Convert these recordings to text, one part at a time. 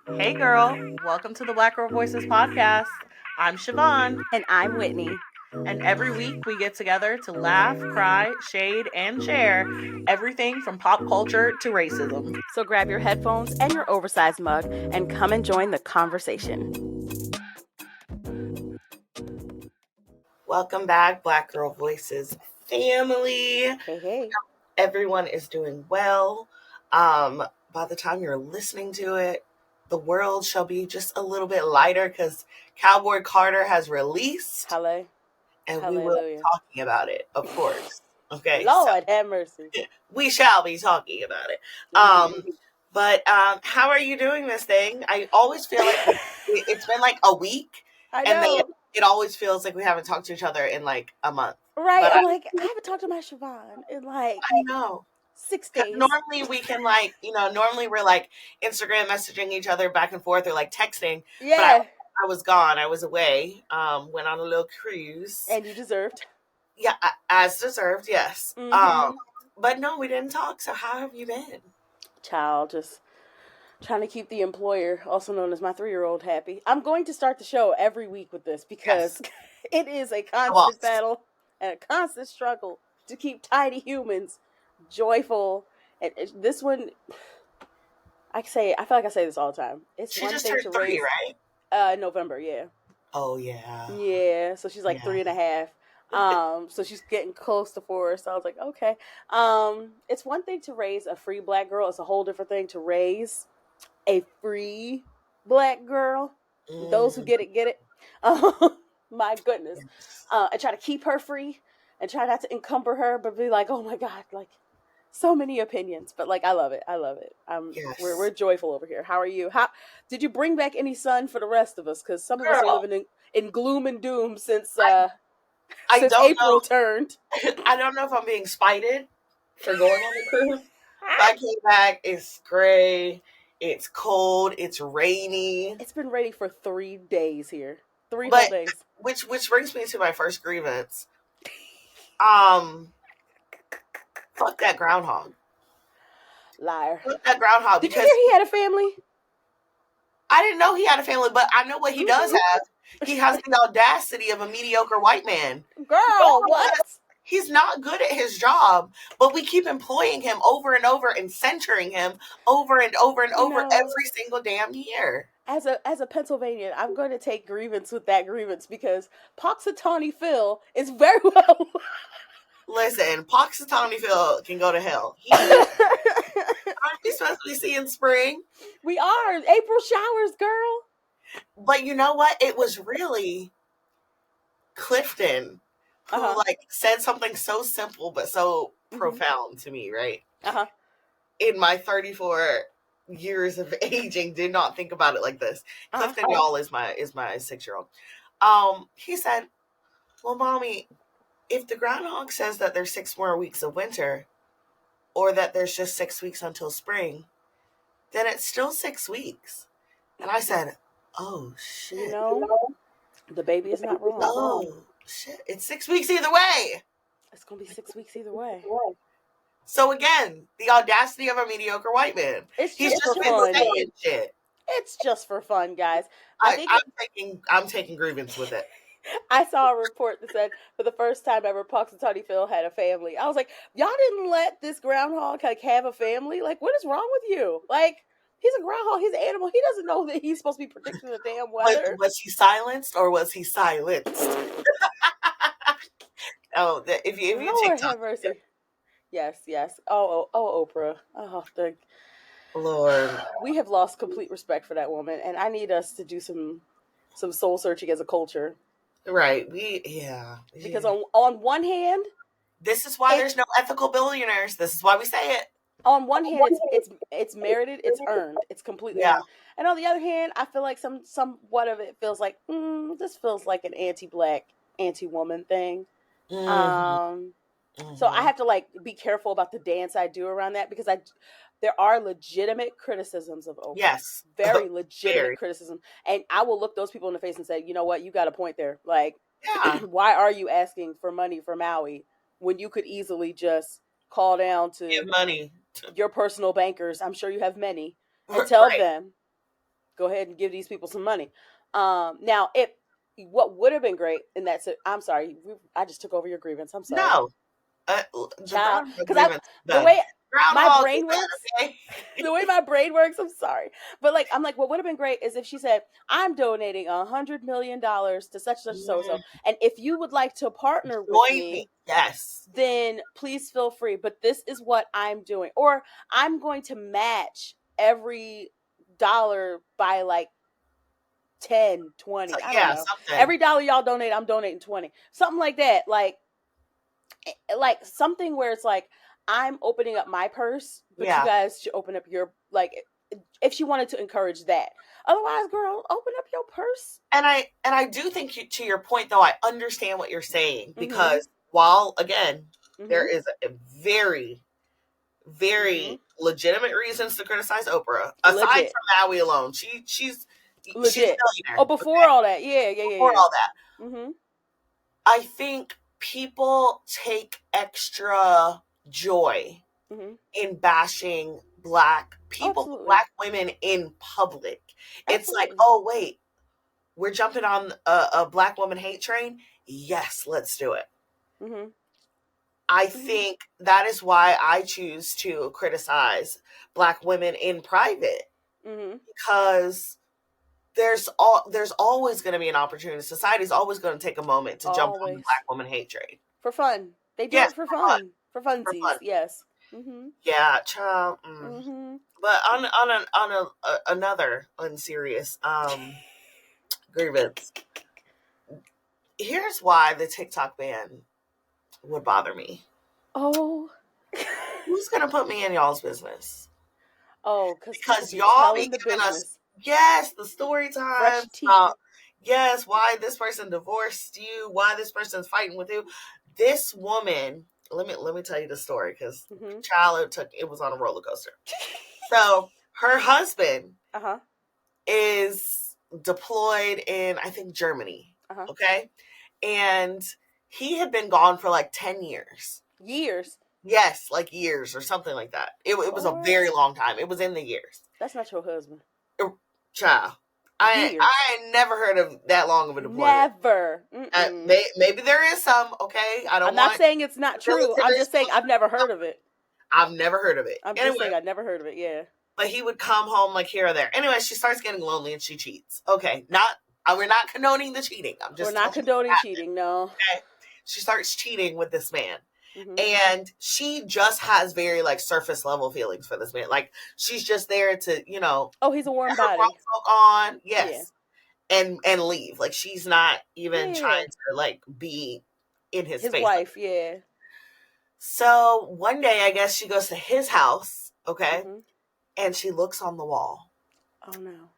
Hey girl, welcome to the Black Girl Voices podcast. I'm Shivaun, And I'm Whitney. and every week we get together to laugh, cry, shade, and share everything from pop culture to racism. So grab your headphones and your oversized mug and come and join the conversation. Welcome back, Black Girl Voices family. Hey. Everyone is doing well. By the time you're listening to it, the world shall be just a little bit lighter because Cowboy Carter has released. Hallelujah. And we will be talking about it, of course. Okay. Lord have mercy. We shall be talking about it. But how are you doing this thing? I always feel like it's been like a week. I know. And then it always feels like we haven't talked to each other in like a month. Right. But I haven't talked to my Shivaun in like I know. 6 days. Normally we can normally we're like Instagram messaging each other back and forth or like texting. Yeah. But I was gone. I was away. Went on a little cruise. And you deserved. Yeah, as deserved, yes. Mm-hmm. But no, we didn't talk. So how have you been? Child, just trying to keep the employer, also known as my 3-year-old, happy. I'm going to start the show every week with this because it is a constant battle and a constant struggle to keep tiny humans joyful. And this one, I feel like I say this all the time. It's she one just thing turned to 3, raise, right? November, yeah. Oh yeah. Yeah, so she's like 3.5. So she's getting close to 4. So I was like, okay. It's one thing to raise a free black girl. It's a whole different thing to raise a free black girl. Those who get it. My goodness. And try to keep her free and try not to encumber her, but be like, oh my God, like so many opinions. But like, I love it. We're joyful over here. How are you? How did you bring back any sun for the rest of us? Because some of us are living in gloom and doom since April turned. I don't know if I'm being spited for going on the cruise. I came back. It's gray. It's cold. It's rainy. It's been rainy for 3 days here. 3 whole days. Which brings me to my first grievance. Fuck that groundhog. Liar. Fuck that groundhog. Did you hear he had a family? I didn't know he had a family, but I know what he does have. He has the audacity of a mediocre white man. Girl, what? He's not good at his job, but we keep employing him over and over and centering him over and over and over every single damn year. As a Pennsylvanian, I'm going to take grievance with that grievance because Punxsutawney Phil is very well. Listen, Punxsutawney Phil can go to hell. Aren't we supposed to be seeing spring? We are. April showers, girl. But you know what? It was really Clifton who said something so simple but so profound to me, right? In my 34 years of aging, did not think about it like this. Clifton y'all is my 6-year-old. He said, well, mommy, if the groundhog says that there's 6 more weeks of winter or that there's just 6 weeks until spring, then it's still 6 weeks. And I said, oh shit. You know, the baby is not wrong. Oh shit. It's 6 weeks either way. It's going to be 6 weeks either way. So again, the audacity of a mediocre white man. He's just been saying shit. It's just for fun, guys. I'm taking grievance with it. I saw a report that said for the first time ever, Punxsutawney Phil had a family. I was like, y'all didn't let this groundhog have a family? Like, what is wrong with you? Like, he's a groundhog. He's an animal. He doesn't know that he's supposed to be predicting the damn weather. Was he silenced or was he silenced? Oh, if you Lord have mercy. Yes. Oh, Oprah. Oh, the Lord. We have lost complete respect for that woman, and I need us to do some soul searching as a culture. Right. Because on one hand, this is why there's no ethical billionaires. This is why we say it. On one hand, it's merited, it's earned, it's completely earned. And on the other hand, I feel like somewhat of it feels like this feels like an anti-black, anti-woman thing. So I have to be careful about the dance I do around that because there are legitimate criticisms of Oprah. Yes. Very legitimate criticism. And I will look those people in the face and say, you know what, you got a point there. Like, why are you asking for money for Maui when you could easily just call down to give money to your personal bankers? I'm sure you have many. And tell them go ahead and give these people some money. Now, what would have been great, and that's it. I'm sorry, I just took over your grievance. I'm sorry. No, child, because the way my brain works, okay? The way my brain works, I'm sorry, but like I'm like, what would have been great is if she said, "I'm donating $100 million to such so, and if you would like to partner with me, yes, then please feel free. But this is what I'm doing, or I'm going to match every dollar by like 10, 20. I don't know. Something. Every dollar y'all donate, I'm donating 20. Something like that. Like something where it's like, I'm opening up my purse, but you guys should open up your, like, if she wanted to encourage that. Otherwise, girl, open up your purse. And I do think, to your point, though, I understand what you're saying, because while, again, there is a very, very legitimate reasons to criticize Oprah, aside from Maui alone. She's legit. She's before all that. Before all that. I think people take extra joy in bashing Black people, Black women in public. It's like, oh, wait, we're jumping on a Black woman hate train? Yes, let's do it. I think that is why I choose to criticize Black women in private, because there's always going to be an opportunity. Society's always going to take a moment to jump on the Black woman hate train for fun. They do it for fun. For funsies, yes. Yeah, child. But on another unserious grievance, here's why the TikTok ban would bother me. Oh, who's gonna put me in y'all's business? Oh, because y'all be giving us the story time. Yes, why this person divorced you? Why this person's fighting with you? This woman. Let me tell you the story, because child, it was on a roller coaster. So her husband is deployed in, I think, Germany. Okay, and he had been gone for like 10 years. Yes, like years or something like that. It was a very long time. It was in the years. That's not your husband. Child. I never heard of that long of a deployment. Never. Maybe there is some, okay? I'm not saying it's not true. I'm just saying I've never heard of it. I've never heard of it. I'm just saying I've never heard of it, yeah. But he would come home like here or there. Anyway, she starts getting lonely and she cheats. Okay, we're not condoning the cheating. We're not condoning cheating, no. Okay. She starts cheating with this man. And she just has very like surface level feelings for this man. Like she's just there to, he's a warm body. On, yes, yeah. and leave. Like she's not even trying to like be in his space. Wife, yeah. So one day, I guess she goes to his house, okay, and she looks on the wall. Oh no!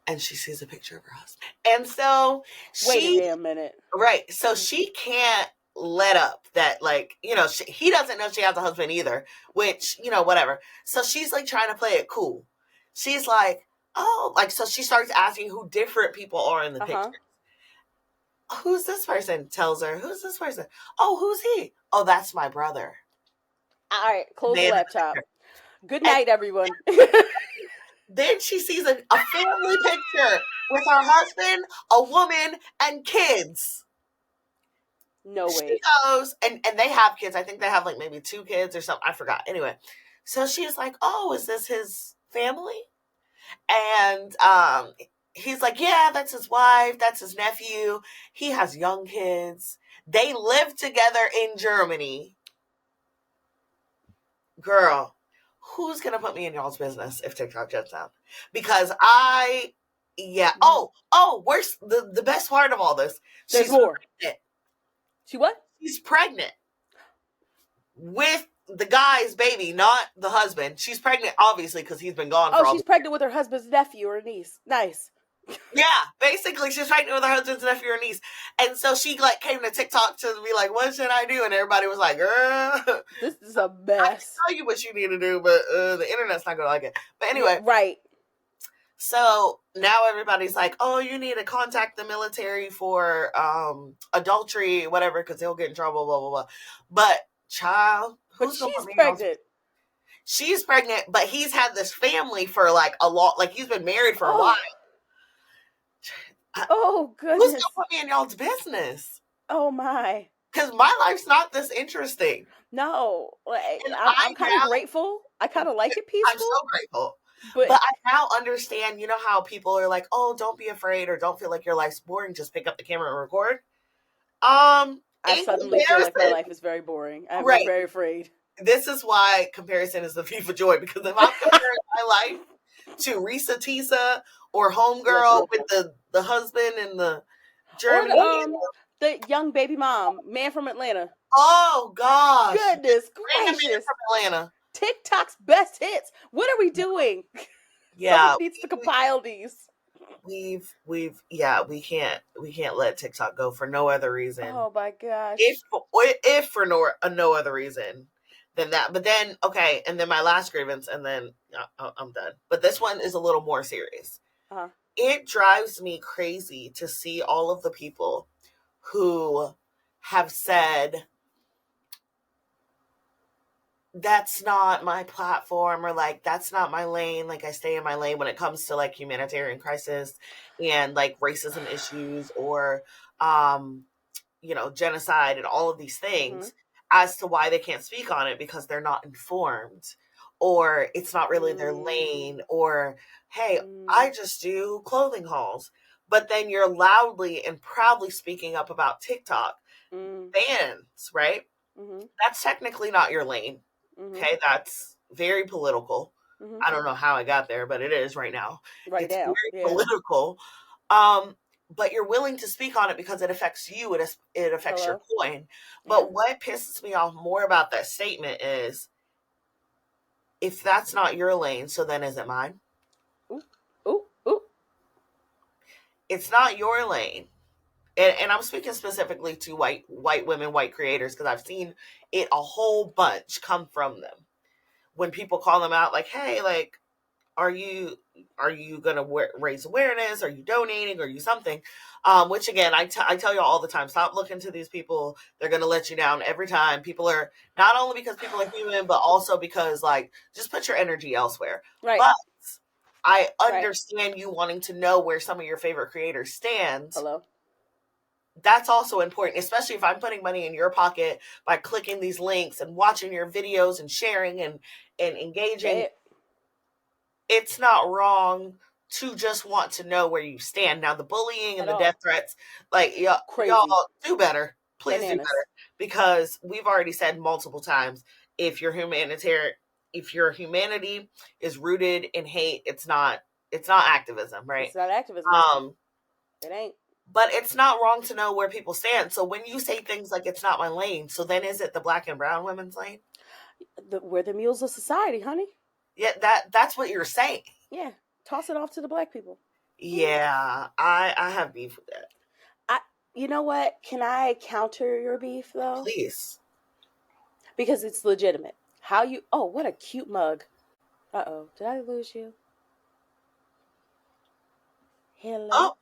And she sees a picture of her husband. And so wait a minute, right? So she can't let up that, like, he doesn't know she has a husband either, which, whatever. So she's like trying to play it cool. She's like, oh, like, so she starts asking who different people are in the picture. Who's this person? Tells her, who's this person? Oh, who's he? Oh, that's my brother. All right, close the laptop. Good night, everyone. Then she sees a family picture with her husband, a woman, and kids. No way. She goes, and they have kids. I think they have like maybe 2 kids or something. I forgot. Anyway, so she's like, oh, is this his family? And he's like, yeah, that's his wife. That's his nephew. He has young kids. They live together in Germany. Girl, who's going to put me in y'all's business if TikTok shuts down? Because where's the best part of all this? There's more. Pregnant. She what? She's pregnant with the guy's baby, not the husband. She's pregnant, obviously, because he's been gone. She's pregnant with her husband's nephew or niece. Nice. Yeah, basically, she's pregnant with her husband's nephew or niece. And so she like came to TikTok to be like, what should I do? And everybody was like, girl, this is a mess. I can tell you what you need to do, but the internet's not going to like it. But anyway. Right. So now everybody's like, oh, you need to contact the military for adultery, whatever, because he'll get in trouble, blah, blah, blah. But child, who's she's pregnant. She's pregnant, but he's had this family for like a lot. Like he's been married for a while. Oh goodness! Who's gonna put me in y'all's business? Oh my! Because my life's not this interesting. No, I'm kind of grateful. I kind of like it peaceful. I'm so grateful. But I now understand, you know how people are like, oh, don't be afraid or don't feel like your life's boring. Just pick up the camera and record. I suddenly feel like my life is very boring. I'm very afraid. This is why comparison is the thief of joy. Because if I'm comparing my life to Risa Tisa or Homegirl with the husband and the German, or the young baby mom, man from Atlanta. Oh gosh! Goodness gracious! From Atlanta. TikTok's best hits. What are we doing? Yeah, someone needs to compile these. We can't let TikTok go for no other reason. Oh my gosh! If for no other reason than that. But then okay, and then my last grievance, and then I'm done. But this one is a little more serious. It drives me crazy to see all of the people who have said, that's not my platform, or like, that's not my lane. Like I stay in my lane when it comes to like humanitarian crisis and like racism issues or, genocide and all of these things as to why they can't speak on it because they're not informed or it's not really their lane or, hey, I just do clothing hauls. But then you're loudly and proudly speaking up about TikTok bans, right? That's technically not your lane. Okay, that's very political. I don't know how I got there, but it is right now. It's very political. But you're willing to speak on it because it affects you. It affects your coin. But what pisses me off more about that statement is, if that's not your lane, so then is it mine? Ooh. It's not your lane. And I'm speaking specifically to white women, white creators, because I've seen it a whole bunch come from them. When people call them out, like, hey, like, are you going to raise awareness? Are you donating? Are you something? Which, again, I tell you all the time, stop looking to these people. They're going to let you down every time. People are, not only because people are human, but also because, like, just put your energy elsewhere. Right. But I understand you wanting to know where some of your favorite creators stand. Hello. That's also important, especially if I'm putting money in your pocket by clicking these links and watching your videos and sharing and engaging. It's not wrong to just want to know where you stand. Now, the bullying and the death threats, like, y'all do better. Please do better. Because we've already said multiple times, if your humanity is rooted in hate, it's not activism, right? It's not activism. It ain't. But it's not wrong to know where people stand. So when you say things like, it's not my lane, so then is it the black and brown women's lane? We're the mules of society, honey. Yeah, that's what you're saying. Yeah, toss it off to the black people. Yeah, I have beef with that. You know what? Can I counter your beef, though? Please. Because it's legitimate. What a cute mug. Uh-oh, did I lose you? Hello? Oh,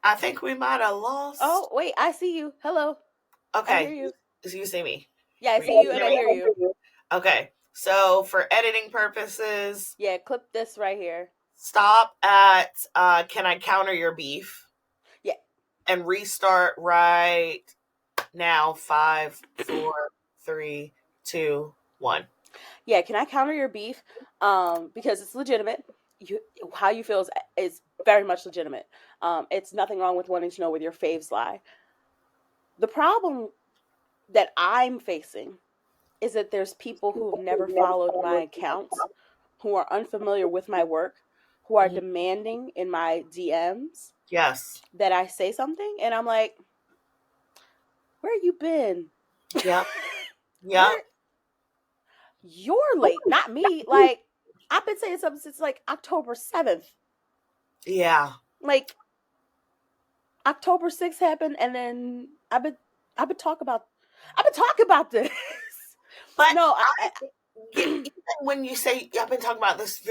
I think we might have lost. Oh, wait, I see you. Hello. Okay. I hear you. So you see me? Yeah, I see you and I hear you. Okay. So for editing purposes. Yeah, clip this right here. Stop at, can I counter your beef? Yeah. And restart right now. 5, 4, 3, 2, 1. Yeah, can I counter your beef? Because it's legitimate. How you feel is very much legitimate. It's nothing wrong with wanting to know where your faves lie. The problem that I'm facing is that there's people who've never followed my accounts, who are unfamiliar with my work, who are demanding in my DMs that I say something, and I'm like, where you been? Yeah. Yeah. You're late, not me. Like, I've been saying something since like October 7th. Yeah. Like, October 6th happened, and then I've been talking about this. But no, even when you say I've been talking about this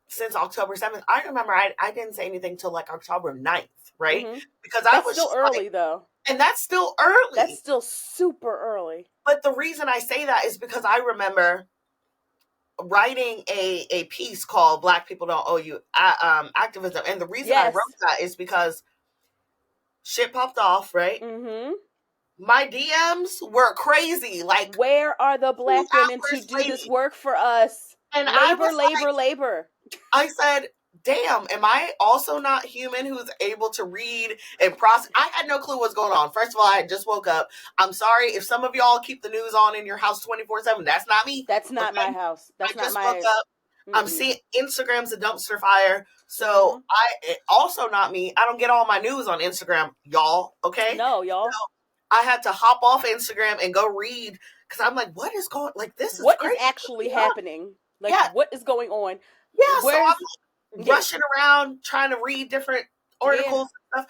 since October 7th, I remember I didn't say anything till like October 9th, right? Because I was still early though. And that's still early. That's still super early. But the reason I say that is because I remember writing a piece called Black People Don't Owe You Activism. And the reason I wrote that is because shit popped off, right? Mm-hmm. My DMs were crazy. Like, where are the Black women to do this work for us? And labor. I said, damn, am I also not human who's able to read and process? I had no clue what's going on. First of all, I just woke up. I'm sorry if some of y'all keep the news on in your house 24/7. That's not me. That's not my house. That's not my house. I just woke up. I'm seeing Instagram's a dumpster fire. So also not me. I don't get all my news on Instagram, y'all. Okay? No, y'all. So I had to hop off Instagram and go read because I'm like, what is going? Like, this is what is actually happening? Like, what is going on? Yeah, so I'm like rushing around trying to read different articles and stuff.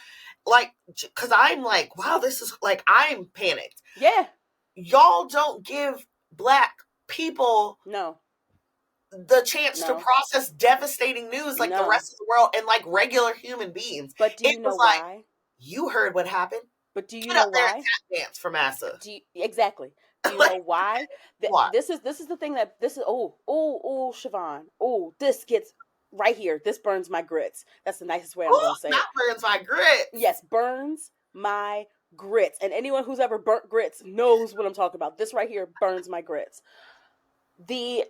Like, because I'm like, wow, this is like, I'm panicked. Yeah. Y'all don't give Black people the chance to process devastating news like the rest of the world and like regular human beings. But do you know why? Like, you heard what happened. But do you know why? Tap dance for massa. Exactly. Do you know why? This is the thing that Shivaun. Oh, this gets right here. This burns my grits. That's the nicest way I'm going to say it. That burns my grits. Yes, burns my grits. And anyone who's ever burnt grits knows what I'm talking about. This right here burns my grits. The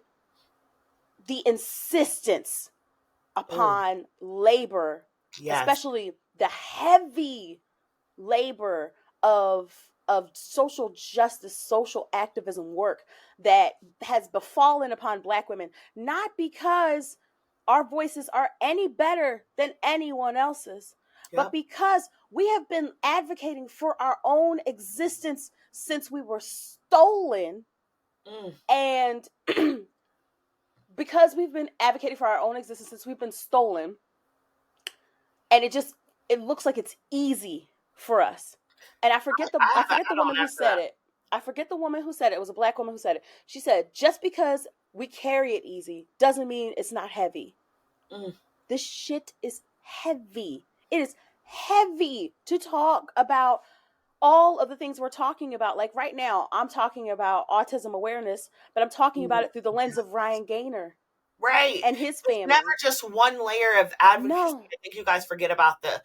insistence upon labor, especially the heavy labor of social justice, social activism work that has befallen upon Black women, not because our voices are any better than anyone else's, but because we have been advocating for our own existence since we were stolen. And because we've been advocating for our own existence since we've been stolen, and it looks like it's easy for us. And I forget the woman who said it. I forget the woman who said it. It was a Black woman who said it. She said, just because we carry it easy doesn't mean it's not heavy. This shit is heavy. It is heavy to talk about all of the things we're talking about. Like right now, I'm talking about autism awareness, but I'm talking about it through the lens of Ryan Gaynor. Right. And his family. It's never just one layer of advocacy. No. I think you guys forget about the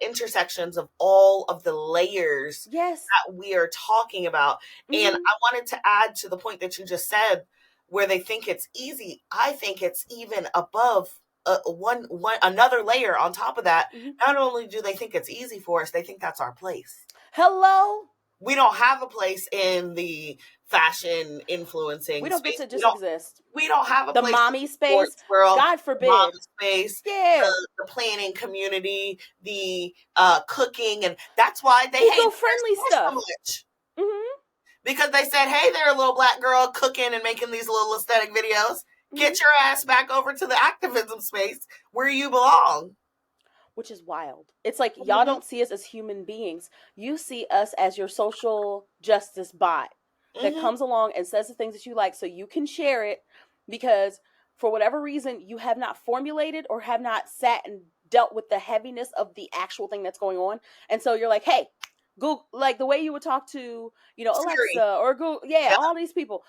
intersections of all of the layers that we are talking about. And I wanted to add to the point that you just said, where they think it's easy. I think it's even above another layer on top of that. Not only do they think it's easy for us, they think that's our place. Hello? We don't have a place in the fashion influencing. We don't space. get to just exist. We don't have a the place. The mommy space. World, God forbid. Mommy space. Yeah. The planning community, the cooking, and that's why they hate eco-friendly stuff so much. Because they said, hey, they're a little Black girl cooking and making these little aesthetic videos. Get your ass back over to the activism space where you belong. Which is wild. It's like, y'all don't see us as human beings. You see us as your social justice bot that comes along and says the things that you like so you can share it, because for whatever reason, you have not formulated or have not sat and dealt with the heaviness of the actual thing that's going on. And so you're like, hey, Google, like the way you would talk to, Alexa or Google, all these people,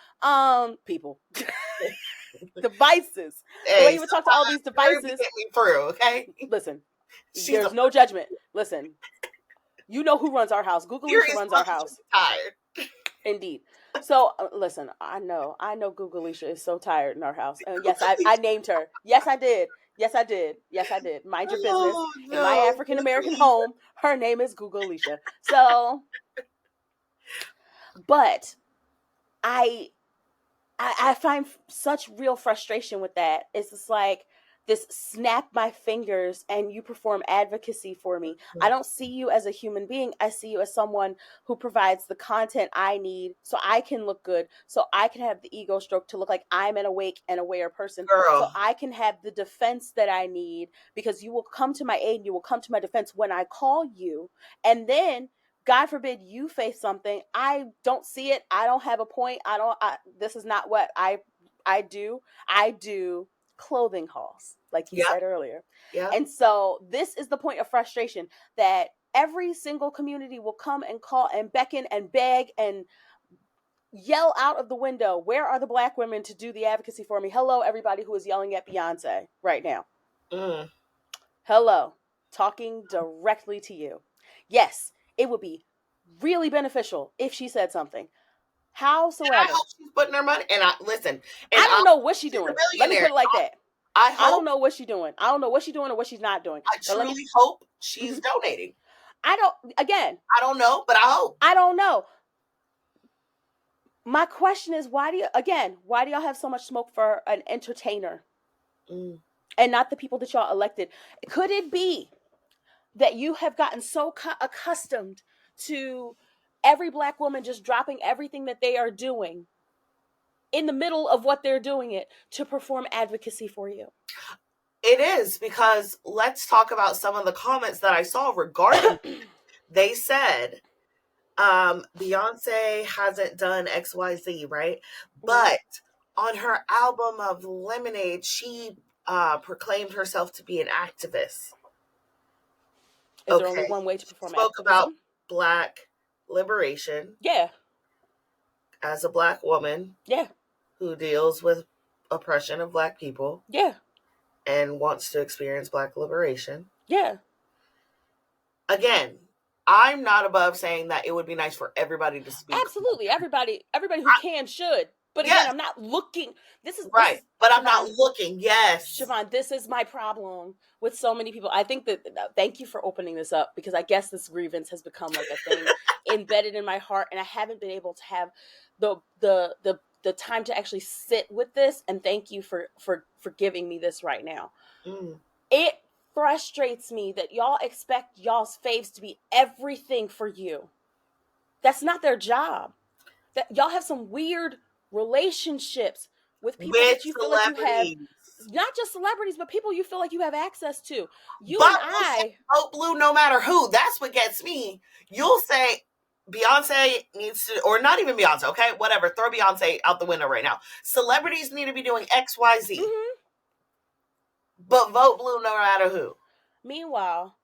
devices. The way you would talk to all these devices. Get me through, okay? Listen, there's no judgment. Listen, you know who runs our house. Google runs our house. Tired. Indeed. So listen, I know Google is so tired in our house. And yes, I named her. Yes, I did. Mind your business. In my African American home, her name is Google Alicia. So, but I find such real frustration with that. It's just like this snap my fingers and you perform advocacy for me. I don't see you as a human being. I see you as someone who provides the content I need so I can look good, so I can have the ego stroke to look like I'm an awake and aware person. Girl. So I can have the defense that I need, because you will come to my aid and you will come to my defense when I call you. And then God forbid you face something. I don't see it. I don't have a point. This is not what I do. I do clothing hauls, like you said earlier. Yeah. And so this is the point of frustration, that every single community will come and call and beckon and beg and yell out of the window, where are the black women to do the advocacy for me? Hello, everybody who is yelling at Beyonce right now. Hello, talking directly to you. Yes, it would be really beneficial if she said something. Howsoever. And I hope she's putting her money. And I don't know what she's doing. Let me put it like that. I don't know what she's doing. I don't know what she's doing or what she's not doing. I truly hope she's donating. I don't know, but I hope. I don't know. My question is, why do y'all have so much smoke for an entertainer and not the people that y'all elected? Could it be that you have gotten so accustomed to every black woman just dropping everything that they are doing in the middle of what they're doing it to perform advocacy for you? It is, because let's talk about some of the comments that I saw regarding they said Beyonce hasn't done XYZ, right? But on her album of Lemonade, she proclaimed herself to be an activist. Is there only one way to perform spoke activism? About black liberation. Yeah. As a black woman. Yeah. Who deals with oppression of black people. Yeah. And wants to experience black liberation. Yeah. Again, I'm not above saying that it would be nice for everybody to speak. Absolutely. Everybody who can should. But again, I'm not looking. Right. But I'm not looking. Yes. Shivaun, this is my problem with so many people. I think that, thank you for opening this up, because I guess this grievance has become like a thing embedded in my heart, and I haven't been able to have the time to actually sit with this. And thank you for giving me this right now. It frustrates me that y'all expect y'all's faves to be everything for you. That's not their job. That y'all have some weird relationships with people that you feel like you have, not just celebrities, but people you feel like you have access to. Vote blue no matter who. That's what gets me. You'll say Beyonce needs to, or not even Beyonce, okay? Whatever. Throw Beyonce out the window right now. Celebrities need to be doing XYZ. But vote blue no matter who. Meanwhile.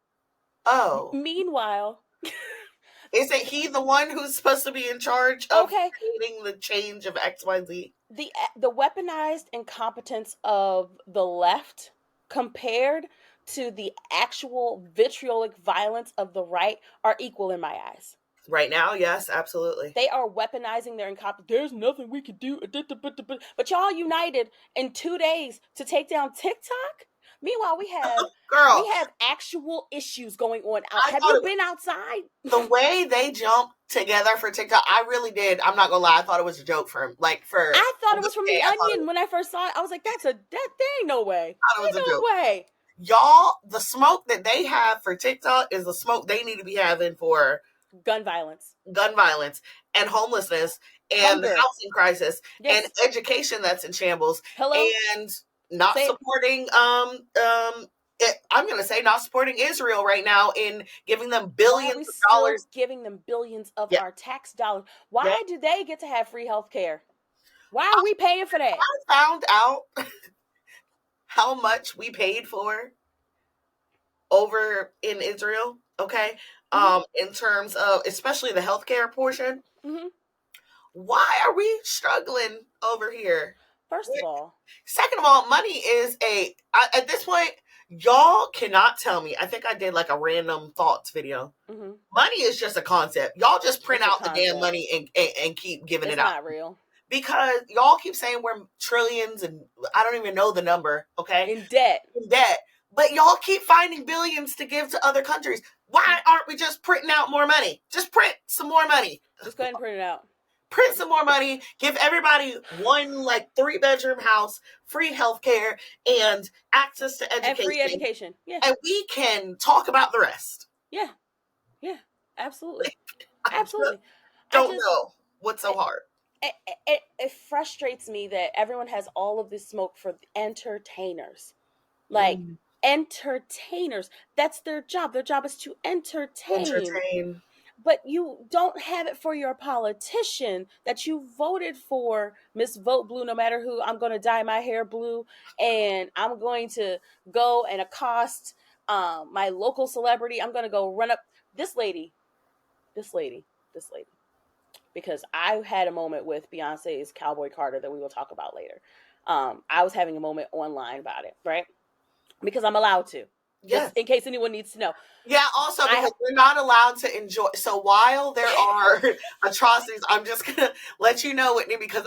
Isn't he the one who's supposed to be in charge of creating the change of XYZ? The weaponized incompetence of the left compared to the actual vitriolic violence of the right are equal in my eyes. Right now, yes, absolutely. They are weaponizing their incompetence. There's nothing we can do. But y'all united in 2 days to take down TikTok? Meanwhile, we have actual issues going on. Have you been outside? The way they jumped together for TikTok, I really did. I'm not gonna lie. I thought it was a joke I thought it was from The Onion when I first saw it. I was like, there ain't no way. Ain't no way. Y'all, the smoke that they have for TikTok is the smoke they need to be having for gun violence and homelessness and the housing crisis and education that's in shambles. And not supporting I'm going to say not supporting Israel right now in giving them billions of dollars. Giving them billions of our tax dollars. Why do they get to have free health care? Why are we paying for that? I found out how much we paid for over in Israel, okay? In terms of especially the healthcare portion. Why are we struggling over here? First of all. Second of all, money is at this point, y'all cannot tell me. I think I did like a random thoughts video. Money is just a concept. Y'all just print out the damn money and keep giving it out. It's not real. Because y'all keep saying we're trillions and I don't even know the number, okay? In debt. But y'all keep finding billions to give to other countries. Why aren't we just printing out more money? Just print some more money. Just go ahead and print it out. Print some more money, give everybody one 3-bedroom house, free healthcare, and access to education. And free education, yeah. And we can talk about the rest. Yeah, absolutely. Absolutely. Don't know what's so hard. It frustrates me that everyone has all of this smoke for entertainers. Entertainers. That's their job. Their job is to entertain. But you don't have it for your politician that you voted for, Miss Vote Blue, no matter who. I'm going to dye my hair blue, and I'm going to go and accost my local celebrity. I'm going to go run up this lady. because I had a moment with Beyonce's Cowboy Carter that we will talk about later. I was having a moment online about it, right? Because I'm allowed to. Just in case anyone needs to know. Yeah, also because we're not allowed to enjoy. So while there are atrocities, I'm just going to let you know, Whitney, because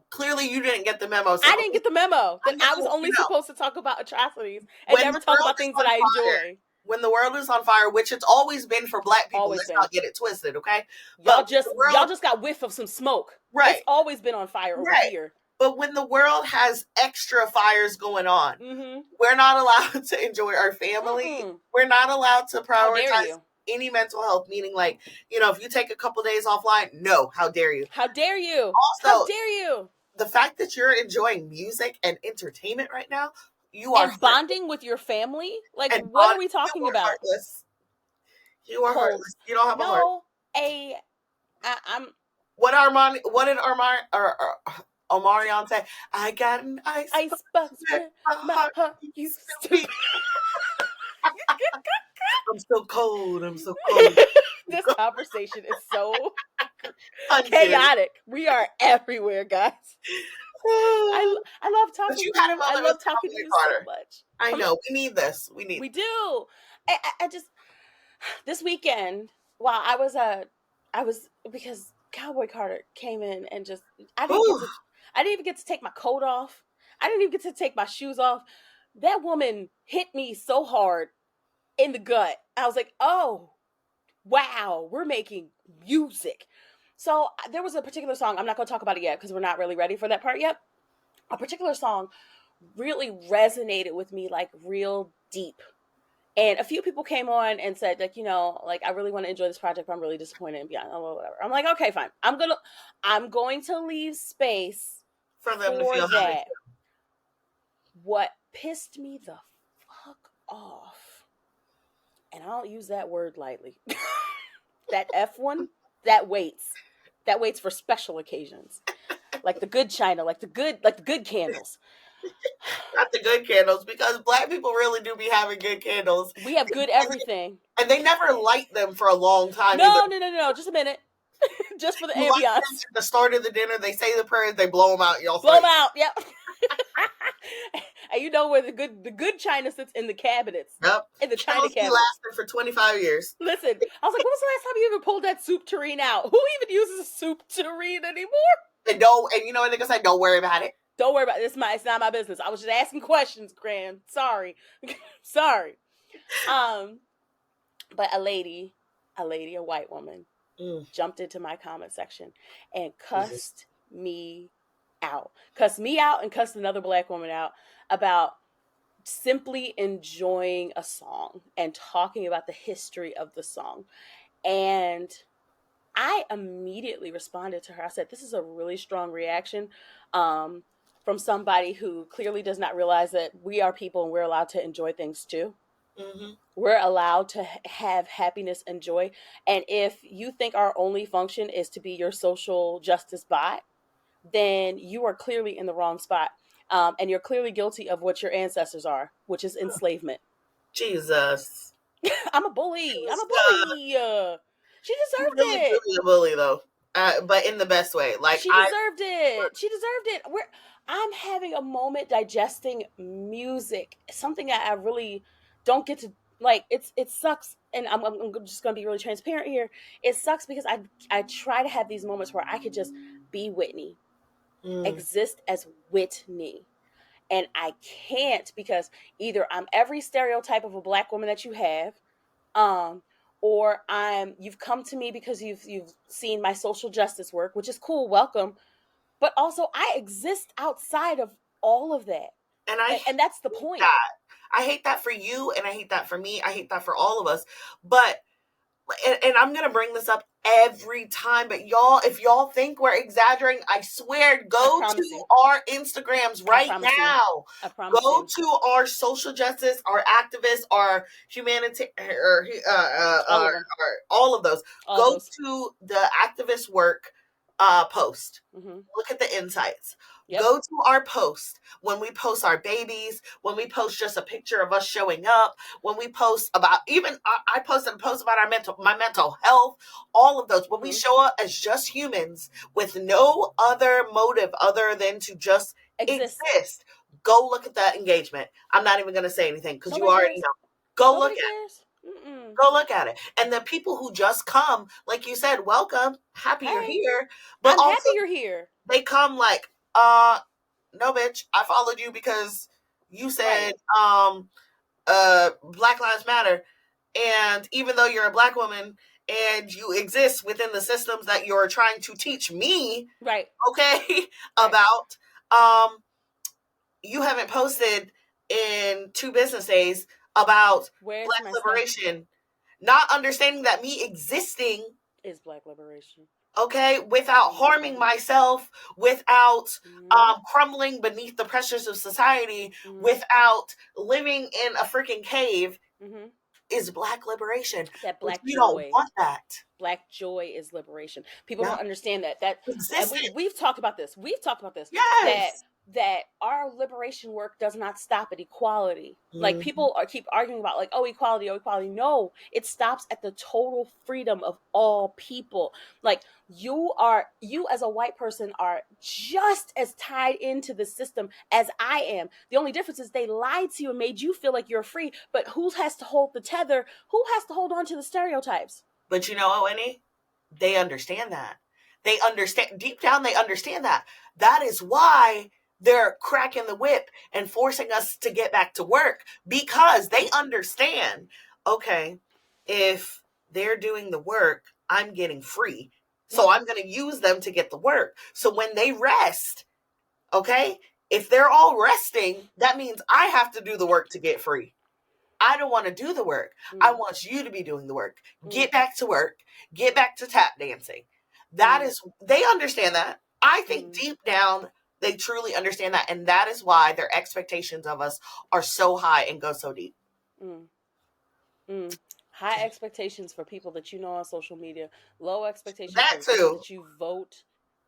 clearly you didn't get the memo. So I didn't get the memo that I was only supposed to talk about atrocities and never talk about things that I enjoy. When the world is on fire, which it's always been for Black people, let's not get it twisted, okay? Y'all just got whiff of some smoke. Right. It's always been on fire over here. But when the world has extra fires going on, we're not allowed to enjoy our family. We're not allowed to prioritize any mental health, meaning like, you know, if you take a couple days offline, no, how dare you? How dare you? Also, how dare you? The fact that you're enjoying music and entertainment right now, you are bonding with your family. Like, what are we talking about? Heartless. You are heartless. You don't have a heart. I'm. What did Omarion say? I got an ice box. My heart used to be. I'm so cold. This conversation is so chaotic. We are everywhere, guys. I love talking to you. I love talking to you so much. I know. We need this. We do. I just this weekend while I was because Cowboy Carter came in and just I didn't even get to take my coat off. I didn't even get to take my shoes off. That woman hit me so hard in the gut. I was like, oh, wow, we're making music. So there was a particular song. I'm not going to talk about it yet because we're not really ready for that part yet. A particular song really resonated with me, like real deep. And a few people came on and said, like, you know, like, I really want to enjoy this project, but I'm really disappointed in Beyonce, or whatever. I'm like, okay, fine. I'm going to leave space for them to feel that. What pissed me the fuck off, and I don't use that word lightly, that F one, that waits for special occasions, like the good china, like the good candles. Not the good candles, because Black people really do be having good candles. We have good everything. And they never light them for a long time. No. Just a minute. Just for the ambiance. At the start of the dinner, they say the prayers, they blow them out. Y'all blow them out, yep. And you know where the good china sits in the cabinets. Yep. In the china cabinets. Lasted for 25 years. Listen, I was like, when was the last time you even pulled that soup tureen out? Who even uses a soup tureen anymore? And you know what niggas say? Don't worry about it. Don't worry about it. It's not my business. I was just asking questions, Gran. Sorry. Sorry. But a white woman, jumped into my comment section and cussed me out. Cussed me out and cussed another Black woman out about simply enjoying a song and talking about the history of the song. And I immediately responded to her. I said, this is a really strong reaction from somebody who clearly does not realize that we are people and we're allowed to enjoy things too. Mm-hmm. We're allowed to have happiness and joy. And if you think our only function is to be your social justice bot, then you are clearly in the wrong spot. And you're clearly guilty of what your ancestors are, which is enslavement. Jesus. I'm a bully. She deserved it. Really a bully, though. But in the best way. Like, she deserved it. I'm having a moment digesting music. Something that I really don't get to, like, it sucks. And I'm just going to be really transparent here. It sucks because I try to have these moments where I could just be Whitney. Exist as Whitney. And I can't, because either I'm every stereotype of a Black woman that you have, or you've come to me because you've seen my social justice work, which is cool, welcome. But also I exist outside of all of that. And that's the point. I hate that for you, and I hate that for me. I hate that for all of us. But and I'm going to bring this up every time, but y'all, if y'all think we're exaggerating, I swear, go to our Instagrams right now. Go to our social justice, our activists, our humanity, all of those. Go to the activist work post. Mm-hmm. Look at the insights. Go to our post when we post our babies, when we post just a picture of us showing up, when we post about, even I posted a post about my mental health, all of those. When we show up as just humans with no other motive other than to just exist, go look at that engagement. I'm not even going to say anything because you already know. Go look at it. Go look at it. And the people who just come, like you said, welcome, happy you're here. But I'm happy you're here. They come like, no, bitch, I followed you because you said, Black Lives Matter. And even though you're a Black woman and you exist within the systems that you're trying to teach me, okay, about, you haven't posted in 2 business days about Black liberation, not understanding that me existing is Black liberation. Okay, without harming myself, without crumbling beneath the pressures of society, without living in a freaking cave, is Black liberation. That Black joy. Don't want that. Black joy is liberation. People don't understand that. And we've talked about this. Yes. That our liberation work does not stop at equality. Like people keep arguing about like, equality, equality. No, it stops at the total freedom of all people. Like you as a white person are just as tied into the system as I am. The only difference is they lied to you and made you feel like you're free. But who has to hold the tether? Who has to hold on to the stereotypes? But you know what, Winnie? They understand that. They understand deep down. They understand that. That is why they're cracking the whip and forcing us to get back to work, because they understand, okay, if they're doing the work, I'm getting free. So I'm going to use them to get the work. So when they rest, okay, if they're all resting, that means I have to do the work to get free. I don't want to do the work. I want you to be doing the work. Get back to work. Get back to tap dancing. That is, they understand that. I think deep down, they truly understand that. And that is why their expectations of us are so high and go so deep. High expectations for people that you know on social media. Low expectations for people that you vote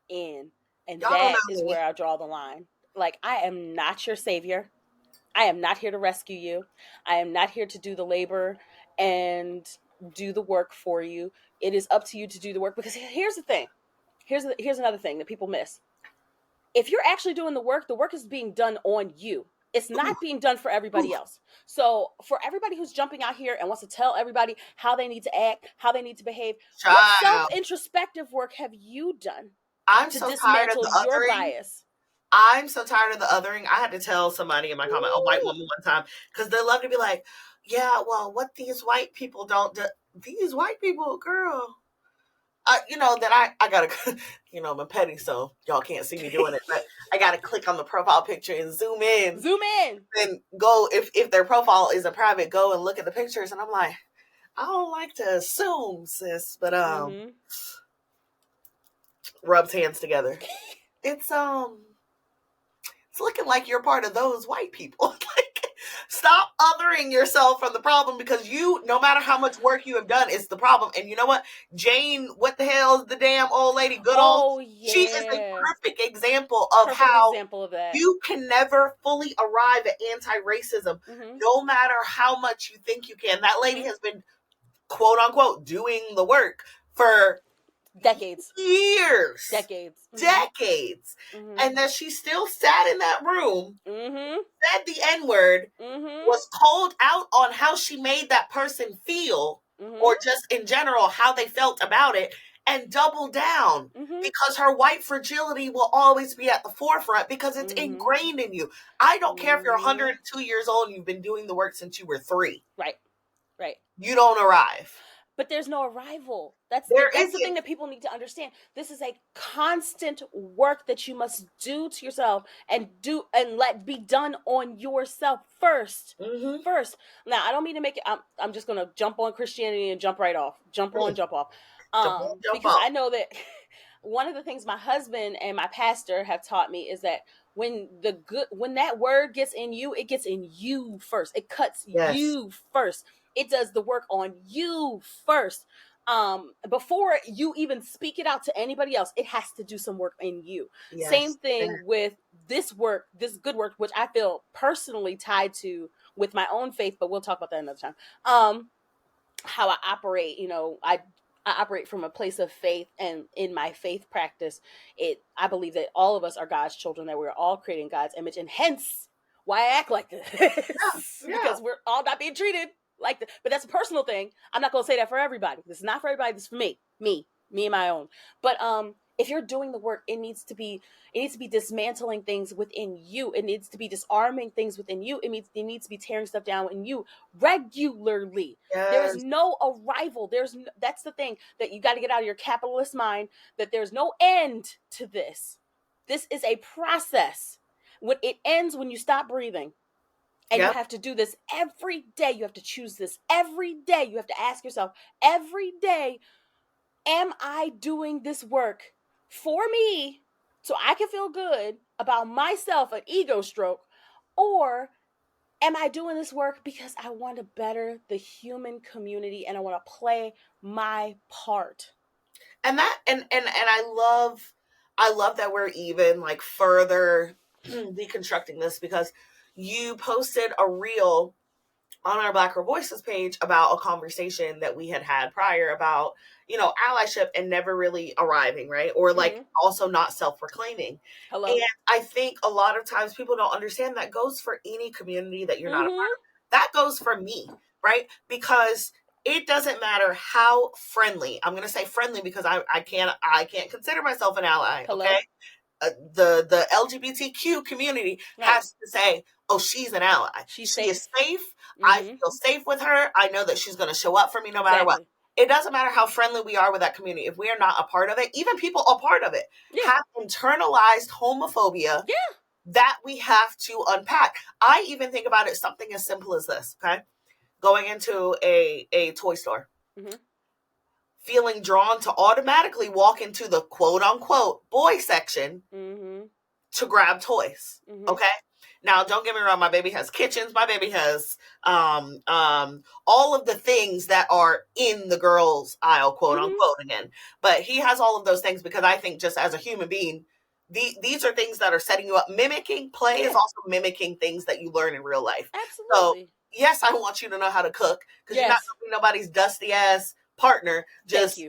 in. And that is where I draw the line. Like, I am not your savior. I am not here to rescue you. I am not here to do the labor and do the work for you. It is up to you to do the work. Because here's the thing. Here's another thing that people miss. If you're actually doing the work is being done on you. It's not being done for everybody else. So for everybody who's jumping out here and wants to tell everybody how they need to act, how they need to behave, what self-introspective work have you done to dismantle your bias? I'm so tired of the othering. I had to tell somebody in my comment, a white woman one time, because they love to be like, yeah, well, what these white people don't do. These white people, girl. I gotta, I'm petty, so y'all can't see me doing it, but I gotta click on the profile picture and zoom in. And go, if their profile is a private, go and look at the pictures. And I'm like, I don't like to assume, sis, but, rubs hands together. It's looking like you're part of those white people. Like, stop othering yourself from the problem, because no matter how much work you have done, it's the problem. And you know what? Jane, what the hell is the damn old lady? She is a perfect example of you can never fully arrive at anti-racism, no matter how much you think you can. That lady has been, quote unquote, doing the work for years, decades, and that she still sat in that room, said the N-word, was called out on how she made that person feel, or just in general how they felt about it, and doubled down, because her white fragility will always be at the forefront, because it's ingrained in you. I don't care if you're 102 years old and you've been doing the work since you were 3. Right. You don't arrive. But there's no arrival. That's the thing that people need to understand. This is a constant work that you must do to yourself and let be done on yourself first. First. Now, I don't mean to make it. I'm just gonna jump on Christianity and jump right off. Jump on, jump off. Because I know that one of the things my husband and my pastor have taught me is that when that word gets in you, it gets in you first. It cuts you first. It does the work on you first. before you even speak it out to anybody else, it has to do some work in you. Yes. Same thing with this work, this good work, which I feel personally tied to with my own faith, but we'll talk about that another time. How I operate, I operate from a place of faith, and in my faith practice, I believe that all of us are God's children, that we're all creating God's image, and hence why I act like this. Because we're all not being treated like this. But that's a personal thing. I'm not going to say that for everybody. This is not for everybody. This is for me and my own. But if you're doing the work, it needs to be dismantling things within you. It needs to be disarming things within you. It needs to be tearing stuff down in you regularly. Yes. There's no arrival. That's the thing that you got to get out of your capitalist mind, that there's no end to this. This is a process. When it ends when you stop breathing. And you have to do this every day. You have to choose this every day. You have to ask yourself every day, am I doing this work for me so I can feel good about myself, an ego stroke, or am I doing this work because I want to better the human community and I want to play my part? And I love that we're even like further deconstructing this, because you posted a reel on our Black Girl Voices page about a conversation that we had prior about, allyship and never really arriving, right? Or like also not self-proclaiming. Hello. And I think a lot of times people don't understand that goes for any community that you're not a part of. That goes for me, right? Because it doesn't matter how friendly. I'm going to say friendly because I can't consider myself an ally. Hello. Okay. The LGBTQ community has to say, oh, she's an ally. She is safe. I feel safe with her. I know that she's going to show up for me no matter what. It doesn't matter how friendly we are with that community. If we are not a part of it, even people a part of it have internalized homophobia that we have to unpack. I even think about it something as simple as this, okay? Going into a toy store. Feeling drawn to automatically walk into the quote unquote boy section to grab toys. Okay. Now, don't get me wrong. My baby has kitchens. My baby has all of the things that are in the girls' aisle, quote unquote, again. But he has all of those things because I think just as a human being, these are things that are setting you up. Mimicking play is also mimicking things that you learn in real life. Absolutely. So, yes, I want you to know how to cook, because you're not going to be nobody's dusty ass partner just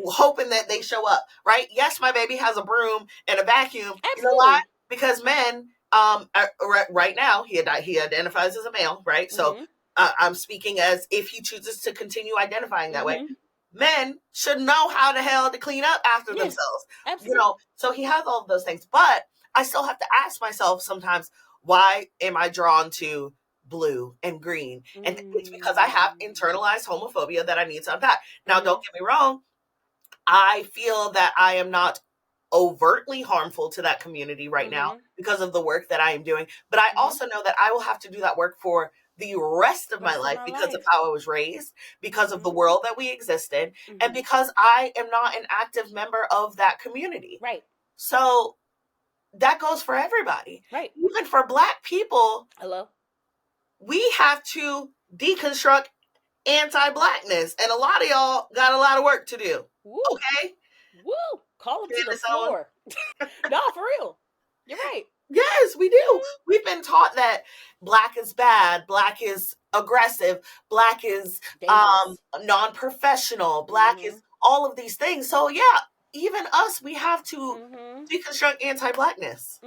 hoping that they show up, right? Yes, my baby has a broom and a vacuum. Absolutely. You know why? Because men, right now he identifies as a male, right? So I'm speaking as if he chooses to continue identifying that way. Men should know how the hell to clean up after themselves. Absolutely. So he has all of those things, but I still have to ask myself sometimes, why am I drawn to blue and green? And it's because I have internalized homophobia that I need to unpack. Now, don't get me wrong. I feel that I am not overtly harmful to that community right now because of the work that I am doing. But I also know that I will have to do that work for the rest of my life because of how I was raised, because of the world that we exist in, and because I am not an active member of that community. Right. So that goes for everybody. Right. Even for Black people. Hello. We have to deconstruct anti-Blackness, and a lot of y'all got a lot of work to do. Woo. Okay? Woo! Call them to the floor. No, for real. You're right. Yes, we do. We've been taught that Black is bad, Black is aggressive, Black is non-professional, Black is all of these things. So yeah, even us, we have to deconstruct anti-Blackness.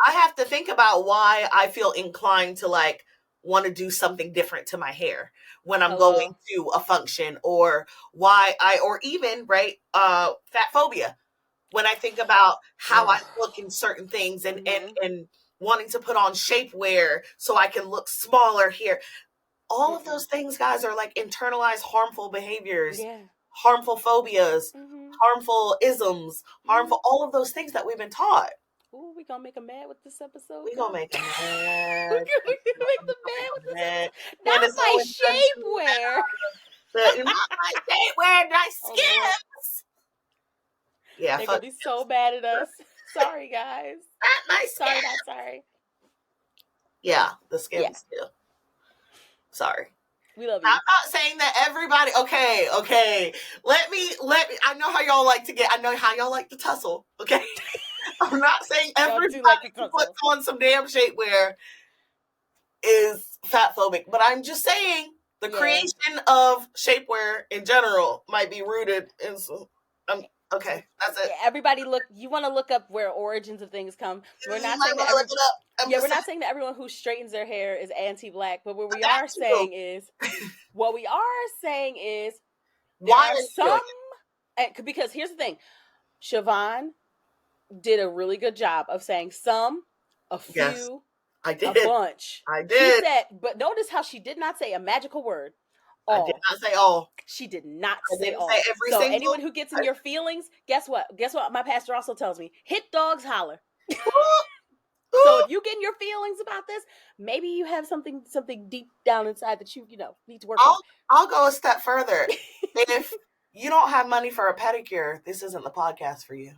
I have to think about why I feel inclined to like want to do something different to my hair when I'm going to a function, or or even fat phobia. When I think about how I look in certain things and wanting to put on shapewear so I can look smaller here. All of those things, guys, are like internalized harmful behaviors, harmful phobias, harmful isms, harmful, all of those things that we've been taught. Ooh, we gonna make them mad with this episode. We gonna make them mad. We're gonna make them mad with this episode. Not my shapewear. Not my shapewear, my skins. Yeah, they're gonna be so mad at us. Sorry, guys. Not my skins. Sorry, not sorry. Yeah, the skins too. Sorry. We love you. I'm not saying that everybody. Okay. Let me. I know how y'all like to get. I know how y'all like to tussle. Okay. I'm not saying everybody who puts on some damn shapewear is fat phobic, but I'm just saying the creation of shapewear in general might be rooted in some. Okay, that's it. Everybody you want to look up where origins of things come. We're not saying that we're not saying that everyone who straightens their hair is anti-black, but what we are saying is there are some, because here's the thing. Shivaun did a really good job of saying some, a few, yes, I did. A bunch. I did. She said, but notice how she did not say a magical word. All. I did not say all. She did not say all. So anyone who gets in your feelings, guess what? My pastor also tells me, hit dogs, holler. So if you get in your feelings about this, maybe you have something deep down inside that you need to work on. I'll go a step further. If you don't have money for a pedicure, this isn't the podcast for you.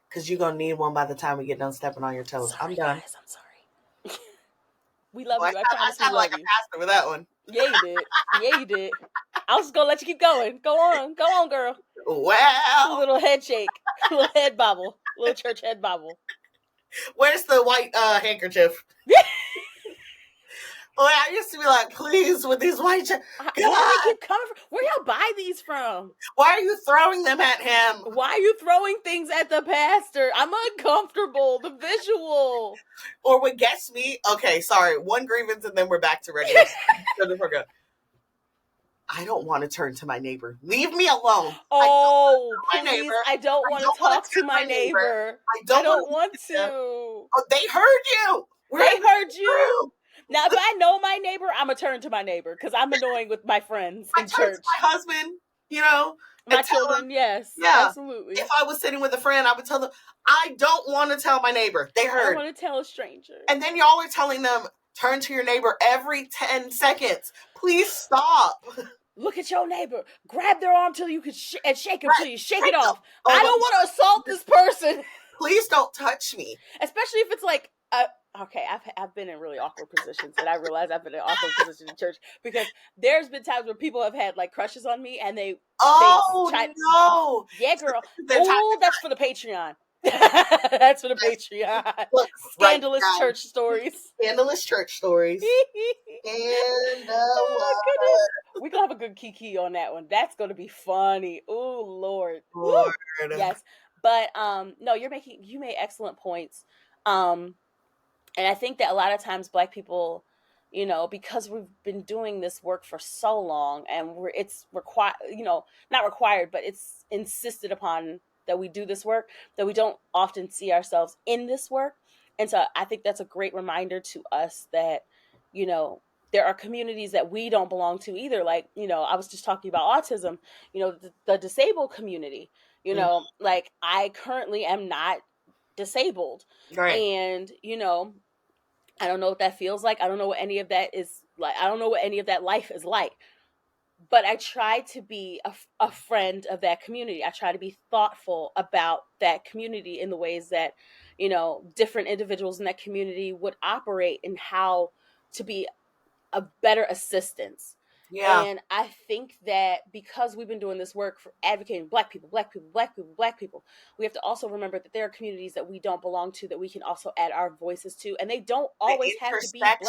Because you're going to need one by the time we get done stepping on your toes. Sorry, I'm done. Guys, I'm sorry. We love you. I promise we love like you. A pastor with that one. Yeah, you did. I was just going to let you keep going. Go on, girl. Well. A little head shake. A little head bobble. A little church head bobble. Where's the white handkerchief? Well, I used to be like, please, with these white where do they keep coming from? Where y'all buy these from? Why are you throwing them at him? Why are you throwing things at the pastor? I'm uncomfortable. The visual. Or what gets me, okay, sorry, one grievance and then we're back to regular. I don't want to turn to my neighbor. Leave me alone. Oh, please. I don't want to talk to my neighbor. I don't want to. Oh, they heard you. They heard you. Now, if I know my neighbor, I'm going to turn to my neighbor because I'm annoying with my friends in church. To my husband, my children, yes. Yeah, absolutely. If I was sitting with a friend, I would tell them, I don't want to tell my neighbor. They heard. I want to tell a stranger. And then y'all are telling them, turn to your neighbor every 10 seconds. Please stop. Look at your neighbor. Grab their arm till you can and shake him till you shake it off. I don't want to assault this person. Please don't touch me. Especially if it's like, okay, I've been in really awkward positions, and I realize I've been in awkward positions in church because there's been times where people have had like crushes on me, and they no, yeah, girl, that's for the Patreon. That's for the Patreon. Look, scandalous church stories. Scandalous church stories. Oh, goodness. We're gonna have a good kiki on that one. That's gonna be funny. Oh Lord. Yes, but no, you made excellent points. And I think that a lot of times Black people, because we've been doing this work for so long, and it's required, not required, but it's insisted upon that we do this work, that we don't often see ourselves in this work. And so I think that's a great reminder to us that, there are communities that we don't belong to either. Like, I was just talking about autism, the disabled community, like I currently am not disabled. Right. And, I don't know what that feels like. I don't know what any of that is like. I don't know what any of that life is like. But I try to be a friend of that community. I try to be thoughtful about that community in the ways that, different individuals in that community would operate and how to be a better assistance. Yeah. And I think that because we've been doing this work for advocating Black people, we have to also remember that there are communities that we don't belong to that we can also add our voices to, and they don't always have to be Black.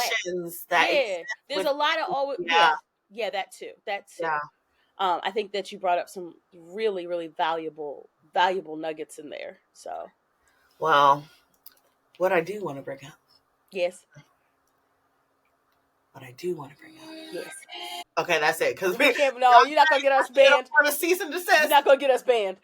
There's a lot of always that too. Yeah. I think that you brought up some really, really valuable nuggets in there. So, well, what I do want to bring up. Yes. What I do want to bring up. Yes. Okay, that's it. Because you're not gonna get us banned. For a cease and desist. You're not gonna get us banned.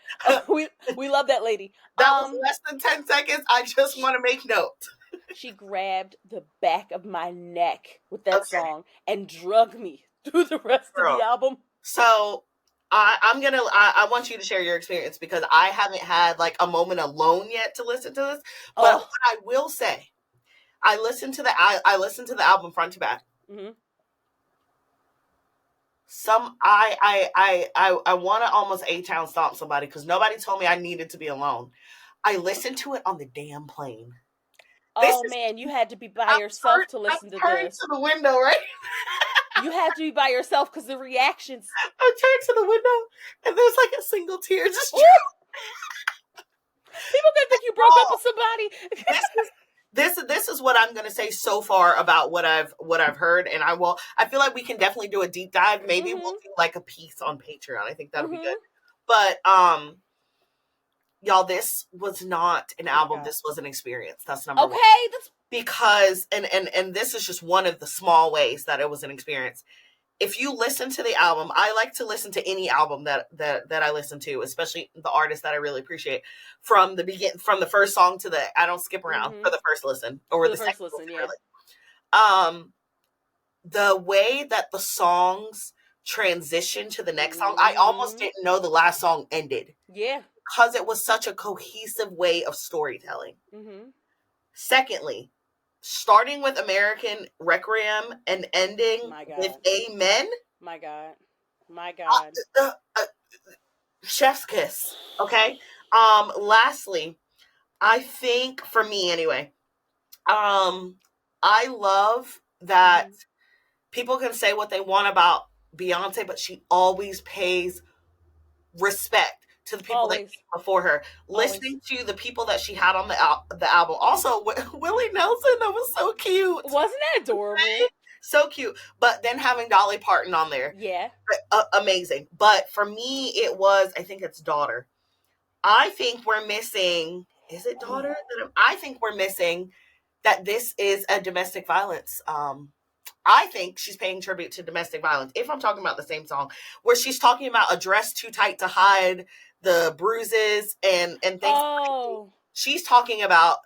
We love that lady. That was less than 10 seconds. I just want to make note. She grabbed the back of my neck with that song and drug me through the rest of the album. So I want you to share your experience because I haven't had like a moment alone yet to listen to this. But what I will say, I listened to the album front to back. Mm-hmm. I want to almost A-Town stomp somebody because nobody told me I needed to be alone. I listened to it on the damn plane. Man, you had to be by yourself to listen to this. To the window, right? You have to be by yourself because the reactions. I turned to the window and there's like a single tear just. People gonna think you broke up with somebody. This is what I'm gonna say so far about what I've heard, and I feel like we can definitely do a deep dive. Maybe we'll do like a piece on Patreon. I think that'll be good. But y'all, this was not an album. This was an experience. That's number one. That's because and this is just one of the small ways that it was an experience. If you listen to the album, I like to listen to any album that I listen to, especially the artists that I really appreciate, from the first song to the I don't skip around for the first listen or the second listen. Yeah. The way that the songs transition to the next song, I almost didn't know the last song ended. Yeah. Because it was such a cohesive way of storytelling. Secondly, starting with American Requiem and ending with Amen. My God. Chef's kiss. Okay. Lastly, I think for me anyway, I love that people can say what they want about Beyonce, but she always pays respect to the people that came before her. Listening to the people that she had on the album. Also, Willie Nelson, that was so cute. Wasn't that adorable? Right? So cute. But then having Dolly Parton on there. Yeah. Amazing. But for me, it was, I think it's Daughter. I think we're missing, is it Daughter? I think we're missing that this is a domestic violence I think she's paying tribute to domestic violence. If I'm talking about the same song, where she's talking about a dress too tight to hide the bruises and things. Oh. She's talking about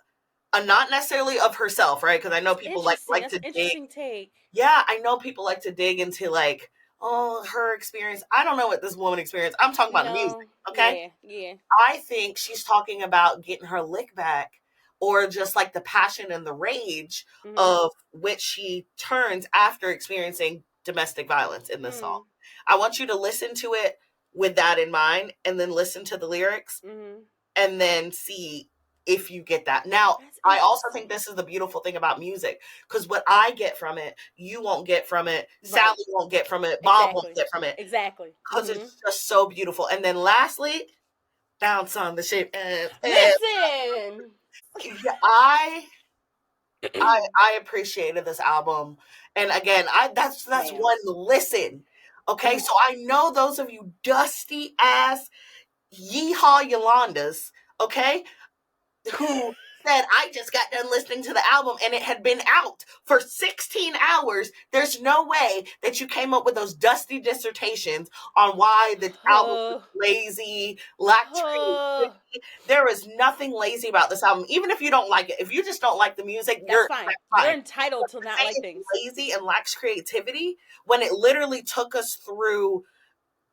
not necessarily of herself, right? Because I know people like to dig. Take. Yeah, I know people like to dig into like, oh, her experience. I don't know what this woman experienced. I'm talking about music, okay? Yeah. I think she's talking about getting her lick back. Or just like the passion and the rage of which she turns after experiencing domestic violence in this song. I want you to listen to it with that in mind and then listen to the lyrics and then see if you get that. Now, I also think this is the beautiful thing about music because what I get from it, you won't get from it, Sally won't get from it, Bob won't get from it. Exactly. Because it's just so beautiful. And then lastly, bounce on the shape. Listen! I appreciated this album, and again, that's one listen. Okay, so I know those of you dusty ass Yeehaw Yolandas, okay, who said I just got done listening to the album and it had been out for 16 hours. There's no way that you came up with those dusty dissertations on why the album was lazy, lacked creativity. There is nothing lazy about this album, even if you don't like it. If you just don't like the music, you're fine. You're entitled to not like things. Lazy and lacks creativity when it literally took us through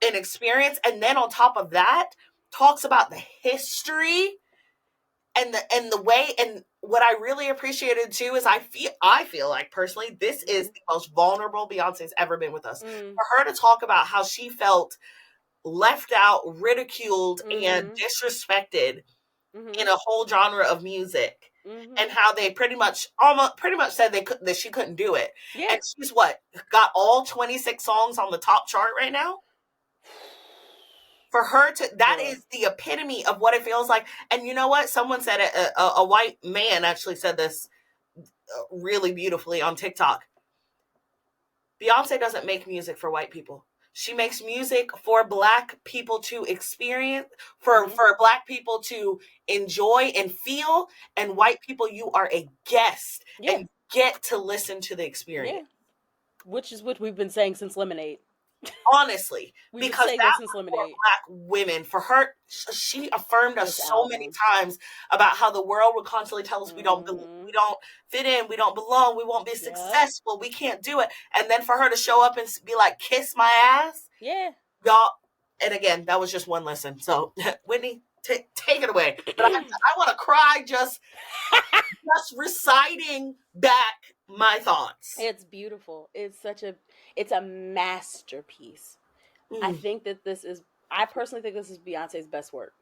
an experience, and then on top of that, talks about the history. And the way, and what I really appreciated too is I feel like personally this is the most vulnerable Beyonce's ever been with us. For her to talk about how she felt left out, ridiculed, and disrespected in a whole genre of music, and how they pretty much said that she couldn't do it. Yeah. And she's got all 26 songs on the top chart right now. For her that is the epitome of what it feels like. And you know what? Someone said it, a white man actually said this really beautifully on TikTok. Beyonce doesn't make music for white people. She makes music for Black people to experience, for Black people to enjoy and feel. And white people, you are a guest and get to listen to the experience. Yeah. Which is what we've been saying since Lemonade. Honestly, because that was for Black women. For her, she affirmed us so many times about how the world would constantly tell us we don't fit in, we don't belong, we won't be successful, we can't do it. And then for her to show up and be like, kiss my ass. Yeah. Y'all, and again, that was just one lesson. So, Whitney, take it away. But I want to cry just reciting back my thoughts. It's beautiful. It's a masterpiece. I think that I personally think this is Beyonce's best work.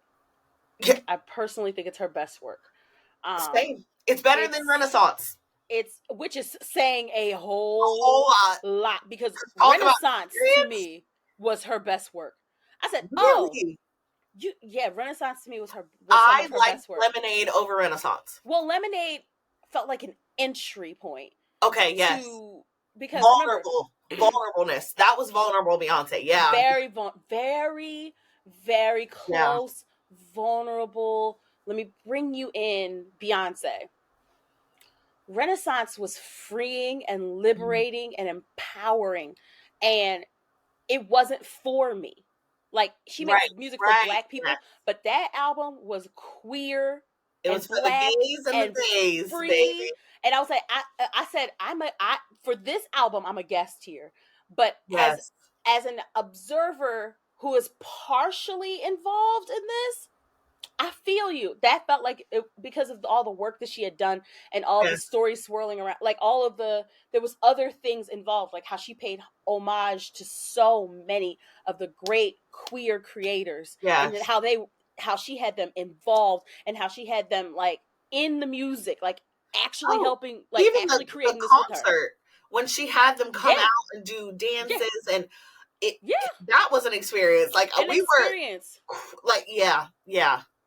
Yeah. I personally think it's her best work. Same. It's better than Renaissance. which is saying a whole lot, because Renaissance to me was her best work. I said, really? Renaissance to me was some I of her like best work. Lemonade over Renaissance. Well, Lemonade felt like an entry point. Okay, yes. Because vulnerableness. That was vulnerable Beyonce. Yeah. Very, very close, vulnerable. Let me bring you in, Beyonce. Renaissance was freeing and liberating and empowering, and it wasn't for me. Like, she makes music for Black people, but that album was queer. It was for the gays and the gays, free, baby. And I was like, I said, for this album, I'm a guest here, but as an observer who is partially involved in this, I feel you. That felt like because of all the work that she had done and all the stories swirling around, like there was other things involved, like how she paid homage to so many of the great queer creators, and how she had them involved, and how she had them like in the music, like actually helping, like even actually creating this concert with her. When she had them come out and do dances and that was an experience. Like were like,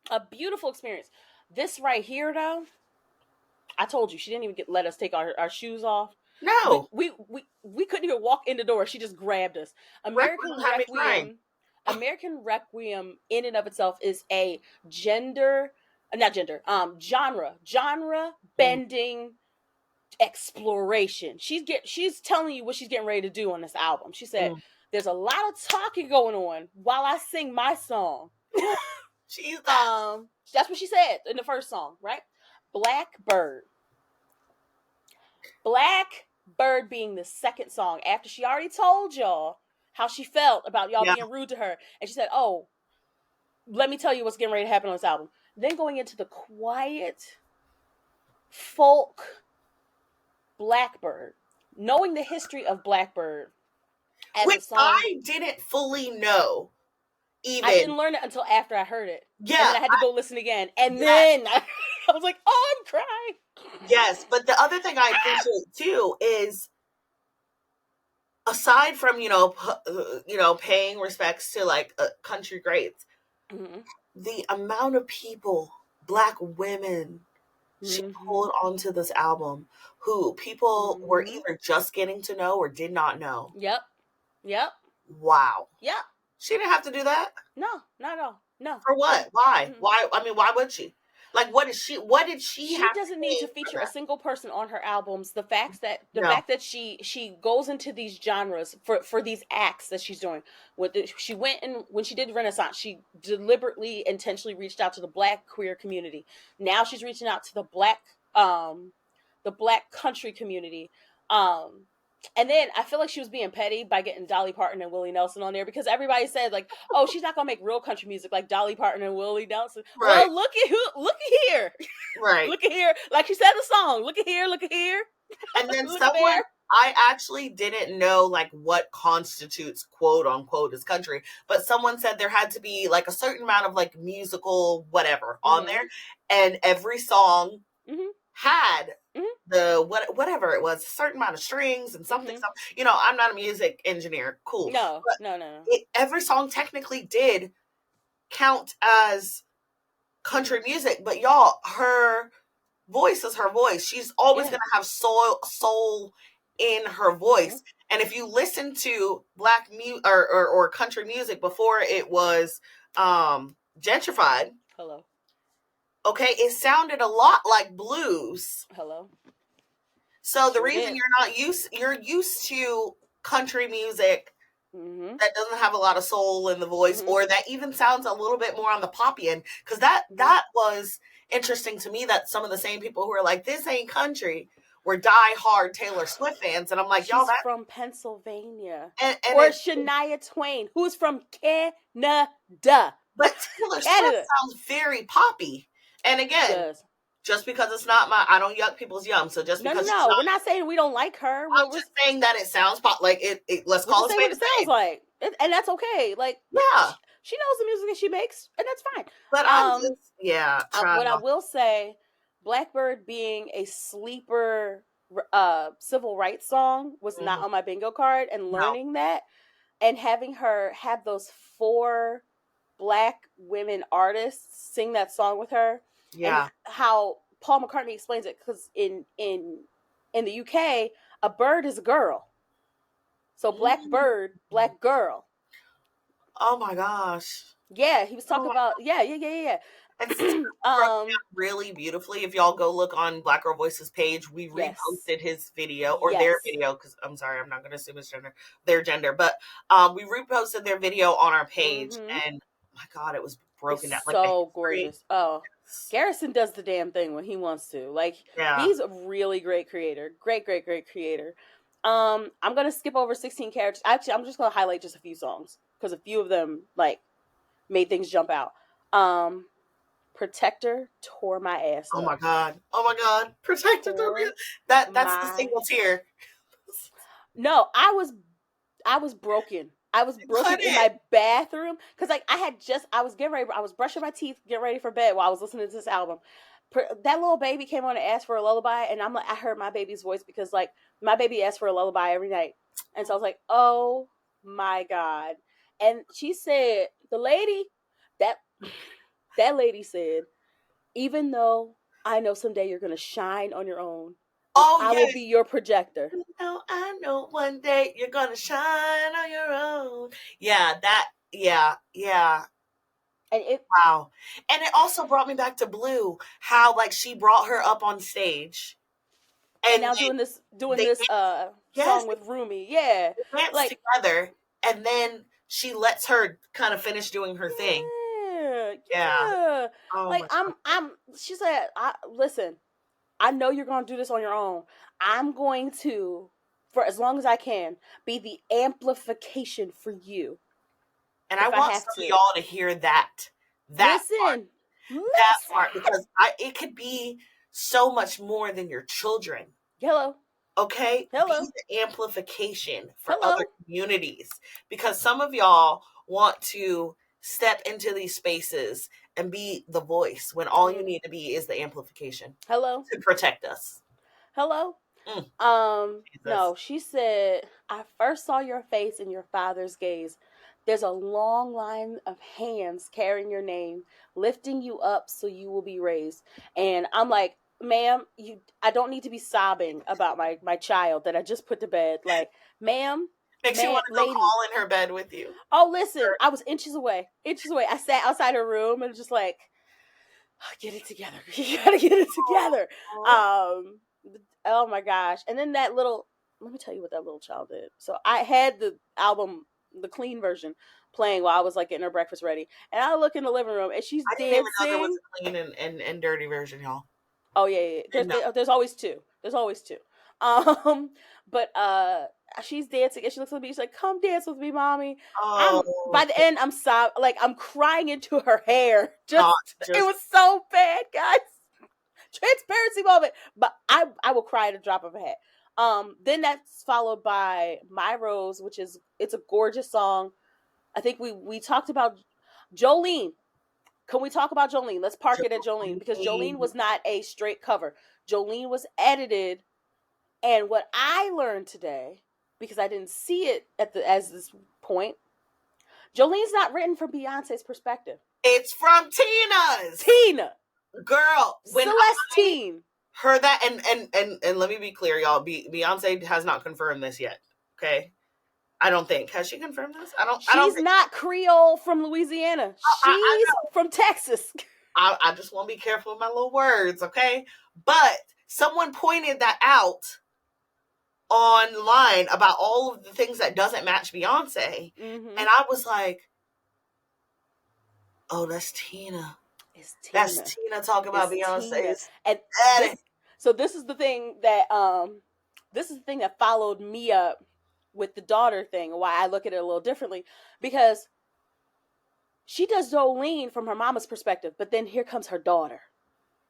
a beautiful experience. This right here, though, I told you, she didn't even let us take our shoes off. No, we couldn't even walk in the door. She just grabbed us. American Requiem in and of itself is a genre bending exploration. She's telling you what she's getting ready to do on this album. She said, there's a lot of talking going on while I sing my song. That's what she said in the first song, right? Blackbird being the second song, after she already told y'all how she felt about y'all being rude to her, and she said, oh, let me tell you what's getting ready to happen on this album. Then going into the quiet folk Blackbird, knowing the history of Blackbird as which a song, I didn't fully know. I didn't learn it until after I heard it. Yeah. And then I had to go listen again. And then I was like, oh, I'm crying. Yes, but the other thing I appreciate too is, aside from, paying respects to like country greats, the amount of people, Black women, she pulled onto this album who people were either just getting to know or did not know. Yep. Wow. Yep. She didn't have to do that. No, not at all. No. For what? Why? Why? I mean, why would she? Like, what did she She doesn't need to feature a single person on her albums. The fact that she goes into these genres for these acts that she's doing. When she did Renaissance, she deliberately, intentionally reached out to the Black queer community. Now she's reaching out to the Black country community. And then I feel like she was being petty by getting Dolly Parton and Willie Nelson on there, because everybody said, like, oh, she's not gonna make real country music like Dolly Parton and Willie Nelson. Right. Well, look at here. Right. Look at here. Like she said in the song, look at here. And then I actually didn't know like what constitutes quote unquote as country, but someone said there had to be like a certain amount of like musical whatever on there, and every song had the whatever it was, a certain amount of strings and something. I'm not a music engineer. Cool. No. Every song technically did count as country music, but y'all, her voice is her voice. She's always gonna have soul in her voice. And if you listen to Black or country music before it was gentrified, okay, it sounded a lot like blues. So the reason you're used to country music that doesn't have a lot of soul in the voice, or that even sounds a little bit more on the poppy end, because that was interesting to me, that some of the same people who are like, this ain't country, were die-hard Taylor Swift fans. And I'm like, y'all, that's from Pennsylvania. Or Shania Twain, who's from Canada. But Taylor Swift sounds very poppy. And again, just because it's not I don't yuck people's yum. So just because we're not saying we don't like her. I'm just saying that it sounds like it. Let's call it what it sounds like, and that's okay. Like, she knows the music that she makes, and that's fine. But what I will say, Blackbird being a sleeper civil rights song was not on my bingo card, and learning that and having her have those 4 Black women artists sing that song with her, and how Paul McCartney explains it, because in the UK, a bird is a girl. So black bird, black girl. Oh my gosh. Yeah, he was talking about yeah. And really beautifully. If y'all go look on Black Girl Voices page, we reposted his video, or their video, because I'm sorry, I'm not going to assume his gender, their gender, but we reposted their video on our page, and my God, it was broken down. So gorgeous. Oh, Garrison does the damn thing when he wants to. Like, he's a really great creator. Great creator. I'm going to skip over 16 characters. Actually, I'm just going to highlight just a few songs, because a few of them, like, made things jump out. Protector tore my ass up. Oh my God. Protector tore me. That's the single tear. No, I was broken. I was broken in my bathroom, because like I was getting ready. I was brushing my teeth, getting ready for bed while I was listening to this album. That little baby came on and asked for a lullaby, and I'm like, I heard my baby's voice, because like my baby asked for a lullaby every night, and so I was like, oh my God. And she said, the lady that lady said, even though I know someday you're gonna shine on your own, I will be your projector. I know one day you're gonna shine on your own. Yeah. And wow. And it also brought me back to Blue, how like she brought her up on stage. And now doing this song with Rumi. Yeah. They dance together, and then she lets her kind of finish doing her thing. Yeah. Oh, like she said, listen, I know you're going to do this on your own. I'm going to, for as long as I can, be the amplification for you. And I want some of y'all to hear that listen. That part, because it could be so much more than your children. Hello. Okay? Hello. Be the amplification for other communities. Because some of y'all want to step into these spaces and be the voice, when all you need to be is the amplification. Hello. To protect us. Hello. No, she said, I first saw your face in your father's gaze. There's a long line of hands carrying your name, lifting you up so you will be raised. And I'm like, ma'am, I don't need to be sobbing about my child that I just put to bed. Like, ma'am. Makes you want to go call in her bed with you. Oh, listen, I was inches away. I sat outside her room and just like, get it together. You gotta get it together. Oh my gosh. And then let me tell you what that little child did. So I had the album, the clean version, playing while I was like getting her breakfast ready. And I look in the living room and she's dancing. I didn't even know there was a clean and dirty version, y'all. Oh yeah. There's always two. But she's dancing and she looks at me, she's like, come dance with me, mommy. By the end, I'm crying into her hair. It was so bad, guys. Transparency moment. But I will cry at a drop of a hat. Then that's followed by My Rose, which it's a gorgeous song. I think we talked about Jolene. Can we talk about Jolene? Let's park it at Jolene, because Jolene was not a straight cover. Jolene was edited, and what I learned today, because I didn't see it as this point, Jolene's not written from Beyonce's perspective. It's from Tina's. Girl, when Celestine heard that, and let me be clear, y'all. Beyonce has not confirmed this yet. Okay, I don't think. Has she confirmed this? She's not Creole from Louisiana. She's from Texas. I just want to be careful with my little words, okay? But someone pointed that out online about all of the things that doesn't match Beyonce, and I was like, "Oh, that's Tina." That's Tina talking about Beyonce's. And this is the thing that followed me up with the daughter thing, and why I look at it a little differently, because she does Jolene from her mama's perspective, but then here comes her daughter.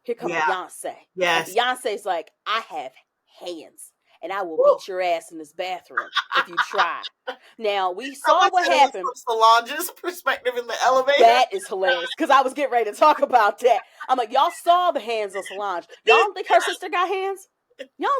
Here comes Beyonce. Yes. And Beyonce's like, I have hands, and I will beat your ass in this bathroom if you try. Now, we saw what happened. From Solange's perspective in the elevator. That is hilarious, because I was getting ready to talk about that. I'm like, y'all saw the hands of Solange. Y'all don't think her sister got hands? Y'all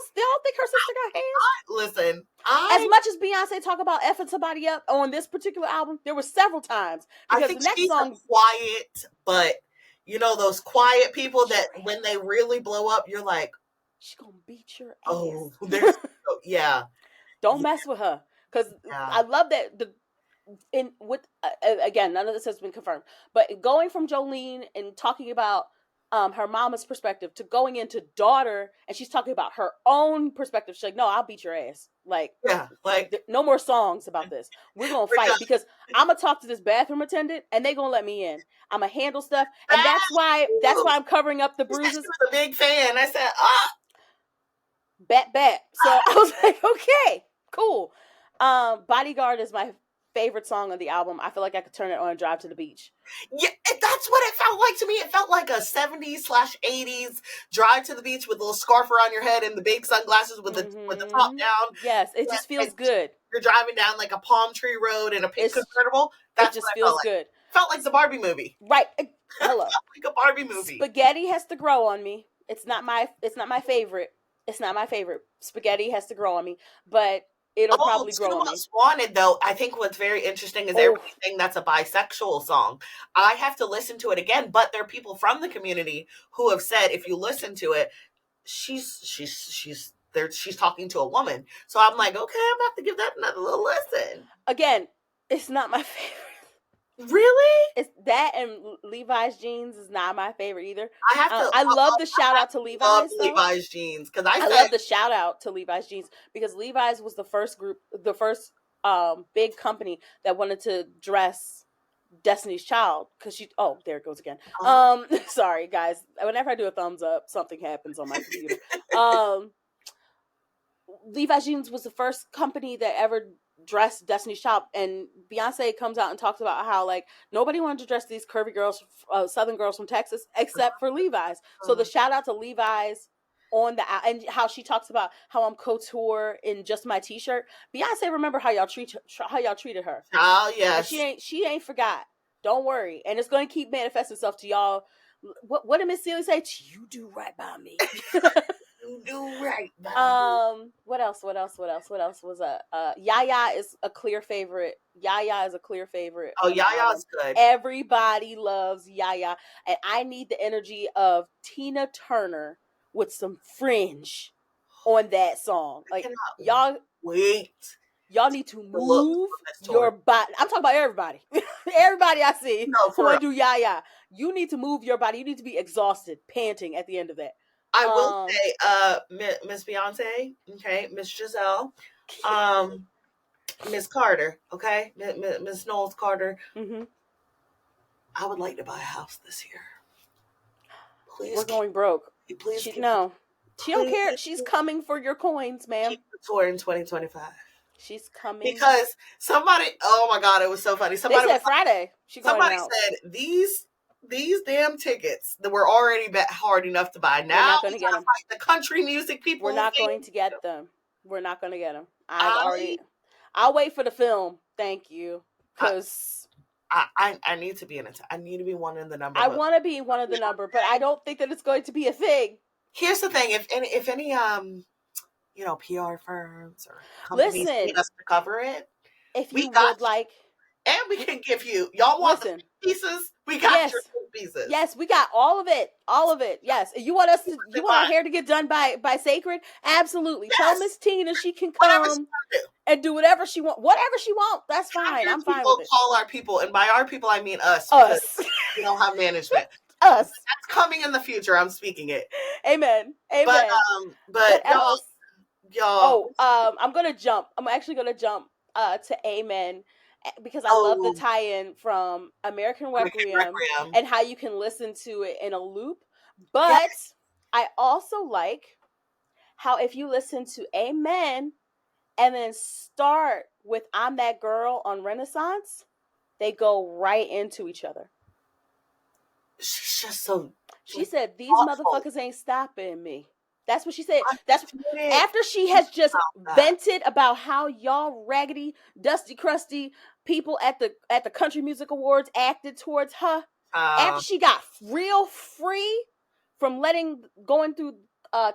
think her sister got hands? Listen, as much as Beyonce talk about effing somebody up on this particular album, there were several times. Because I think the next she's song, quiet, but you know those quiet people that when they really blow up, you're like, she gonna beat your ass. Oh, yeah. Don't mess with her, because I love that again, none of this has been confirmed, but going from Jolene and talking about her mama's perspective to going into daughter, and she's talking about her own perspective. She's like, no, I'll beat your ass. Like, no more songs about this. We're gonna fight, because I'm gonna talk to this bathroom attendant and they gonna let me in. I'm gonna handle stuff, and that's why I'm covering up the bruises. She was a big fan. I said, bat. So I was like, okay, cool. Bodyguard is my favorite song on the album. I feel like I could turn it on and drive to the beach. Yeah, that's what it felt like to me. It felt like a 70s/80s drive to the beach with a little scarf around your head and the big sunglasses with the top down. Yes, it just feels good. You're driving down like a palm tree road in a pink convertible. That just feels good. Felt like the Barbie movie. Right. Hello. Felt like a Barbie movie. Spaghetti has to grow on me. It's not my favorite. It's not my favorite. Spaghetti has to grow on me, but it'll probably grow on me. Wanted, though, I think what's very interesting is everything that's a bisexual song. I have to listen to it again, but there are people from the community who have said if you listen to it, she's talking to a woman. So I'm like, okay, I'm about to give that another little listen. Again, it's not my favorite. Really? It's that, and Levi's jeans is not my favorite either. I love the shout out to Levi's. Levi's jeans, because I love the shout out to Levi's jeans, because Levi's was the first big company that wanted to dress Destiny's Child, because there it goes again. Sorry guys, whenever I do a thumbs up, something happens on my computer. Levi's jeans was the first company that ever dressed Destiny's Child, and Beyonce comes out and talks about how like nobody wanted to dress these curvy girls, Southern girls from Texas, except for Levi's. So the shout out to Levi's on and how she talks about how I'm couture in just my t-shirt. Beyonce, remember how y'all treated her. Oh yes, she ain't forgot. Don't worry, and it's going to keep manifesting itself to y'all. What did Miss Celie say? You do right by me. You do right by me. What else was Yaya is a clear favorite. Yaya is a clear favorite. Oh, Yaya's good. Everybody loves Yaya, and I need the energy of Tina Turner with some fringe on that song. Like y'all need to move your body. I'm talking about everybody. Everybody I see who want to do Yaya. You need to move your body. You need to be exhausted, panting at the end of that. I will say, Miss Beyonce, okay, Miss Giselle, Miss Carter, okay, Miss Knowles Carter. Mm-hmm. I would like to buy a house this year. Please, we're going broke. Please, she don't care. She's coming for your coins, ma'am. Keep the tour in 2025. She's coming because somebody. Oh my God, it was so funny. Somebody said Friday. Somebody said these damn tickets that were already hard enough to buy. Now we're not going to get them. The country music people. We're not going to get them. We're not going to get them. I'll wait for the film. Thank you. Because I need to be in it. I need to be one in the number. I want to be one of the number, but I don't think that it's going to be a thing. Here's the thing: if any PR firms or companies need us to cover it, if you would like. And we can give you, y'all want the pieces? We got your pieces. Yes, we got all of it. All of it. Yes. You want our hair to get done by Sacred? Absolutely. Yes. Tell Miss Tina she can come and do whatever she wants. Whatever she wants. That's fine. I'm fine with it. Call our people. And by our people, I mean us. We don't have management. Us. That's coming in the future. I'm speaking it. Amen. But y'all. I'm going to jump. I'm actually going to jump to Amen. Because I love the tie-in from American Requiem and how you can listen to it in a loop. But I also like how if you listen to Amen and then start with I'm That Girl on Renaissance, they go right into each other. She's just so... She said, these motherfuckers ain't stopping me. That's what she said. That's after she has just vented about how y'all raggedy, dusty, crusty people at the Country Music Awards acted towards her. After she got real free from going through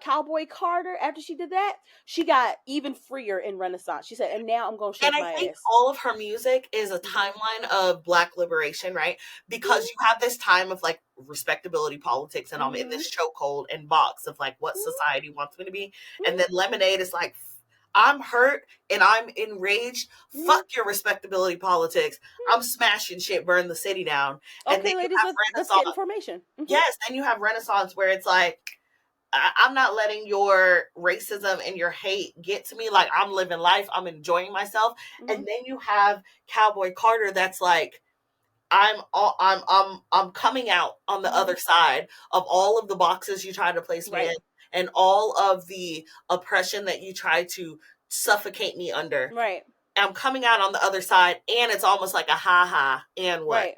Cowboy Carter, after she did that, she got even freer in Renaissance. She said, and now I'm going to shake my ass. And I think all of her music is a timeline of Black liberation, right? Because you have this time of like respectability politics, and I'm in this chokehold and box of like what society wants me to be. And then Lemonade is like, I'm hurt and I'm enraged. Fuck your respectability politics. I'm smashing shit, burn the city down. Okay, and then ladies, let's get information. Yes, then you have Renaissance where it's like, I'm not letting your racism and your hate get to me. Like, I'm living life. I'm enjoying myself. And then you have Cowboy Carter that's like, I'm coming out on the other side of all of the boxes you try to place me in, and all of the oppression that you try to suffocate me under. Right. I'm coming out on the other side, and it's almost like a ha-ha, and what? Right.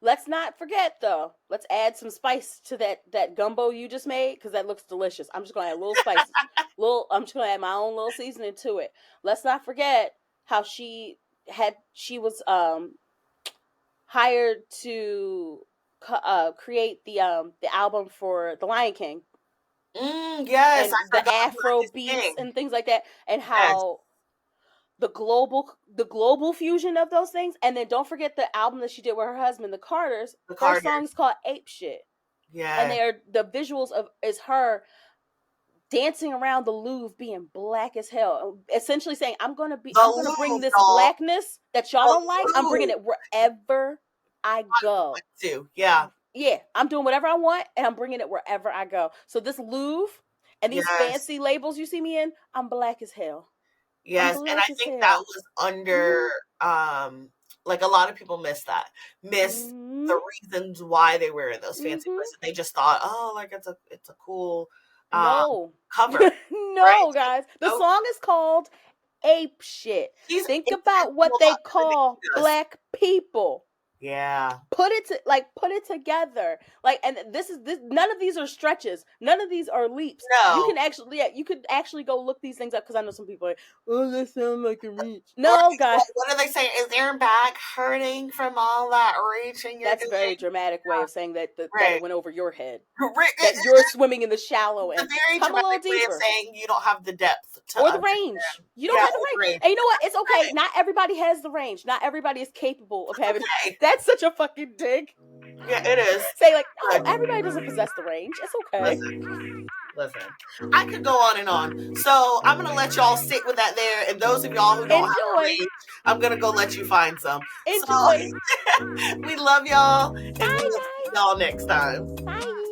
Let's not forget, though. Let's add some spice to that gumbo you just made, because that looks delicious. I'm just going to add a little spice. I'm just going to add my own little seasoning to it. Let's not forget how she was hired to create the album for The Lion King. Yes. And the Afro beats and things like that. And how... the global fusion of those things. And then don't forget the album that she did with her husband, the Carters. Her song is called Ape Shit. Yeah. And the visuals is her dancing around the Louvre being black as hell. Essentially saying, I'm gonna bring this blackness that y'all don't like, I'm bringing it wherever I go. Yeah. Yeah. I'm doing whatever I want and I'm bringing it wherever I go. So this Louvre and these fancy labels you see me in, I'm black as hell. Yes, and I think that was under, like a lot of people miss the reasons why they were in those fancy dresses. They just thought, oh, like it's a cool cover. No, guys. The song is called Ape Shit. Think about what they call black people. Yeah. Put it together. Like, and this none of these are stretches. None of these are leaps. No. You could actually go look these things up, because I know some people are like, oh, that sounds like a reach. No, guys. What do they say? Is your back hurting from all that reaching? That's a very dramatic way of saying that it went over your head. That you're swimming in the shallow end. Come a little deeper. Way of saying you don't have the depth or the range. You don't have the range. And you know what? It's okay. Not everybody has the range. Not everybody is capable of having it. That's such a fucking dig. Yeah, it is. Say like, no, everybody doesn't possess the range. It's okay. Listen, I could go on and on. So I'm going to let y'all sit with that there. And those of y'all who don't have a range, I'm going to go let you find some. Enjoy. So, we love y'all. And we'll see y'all next time. Bye.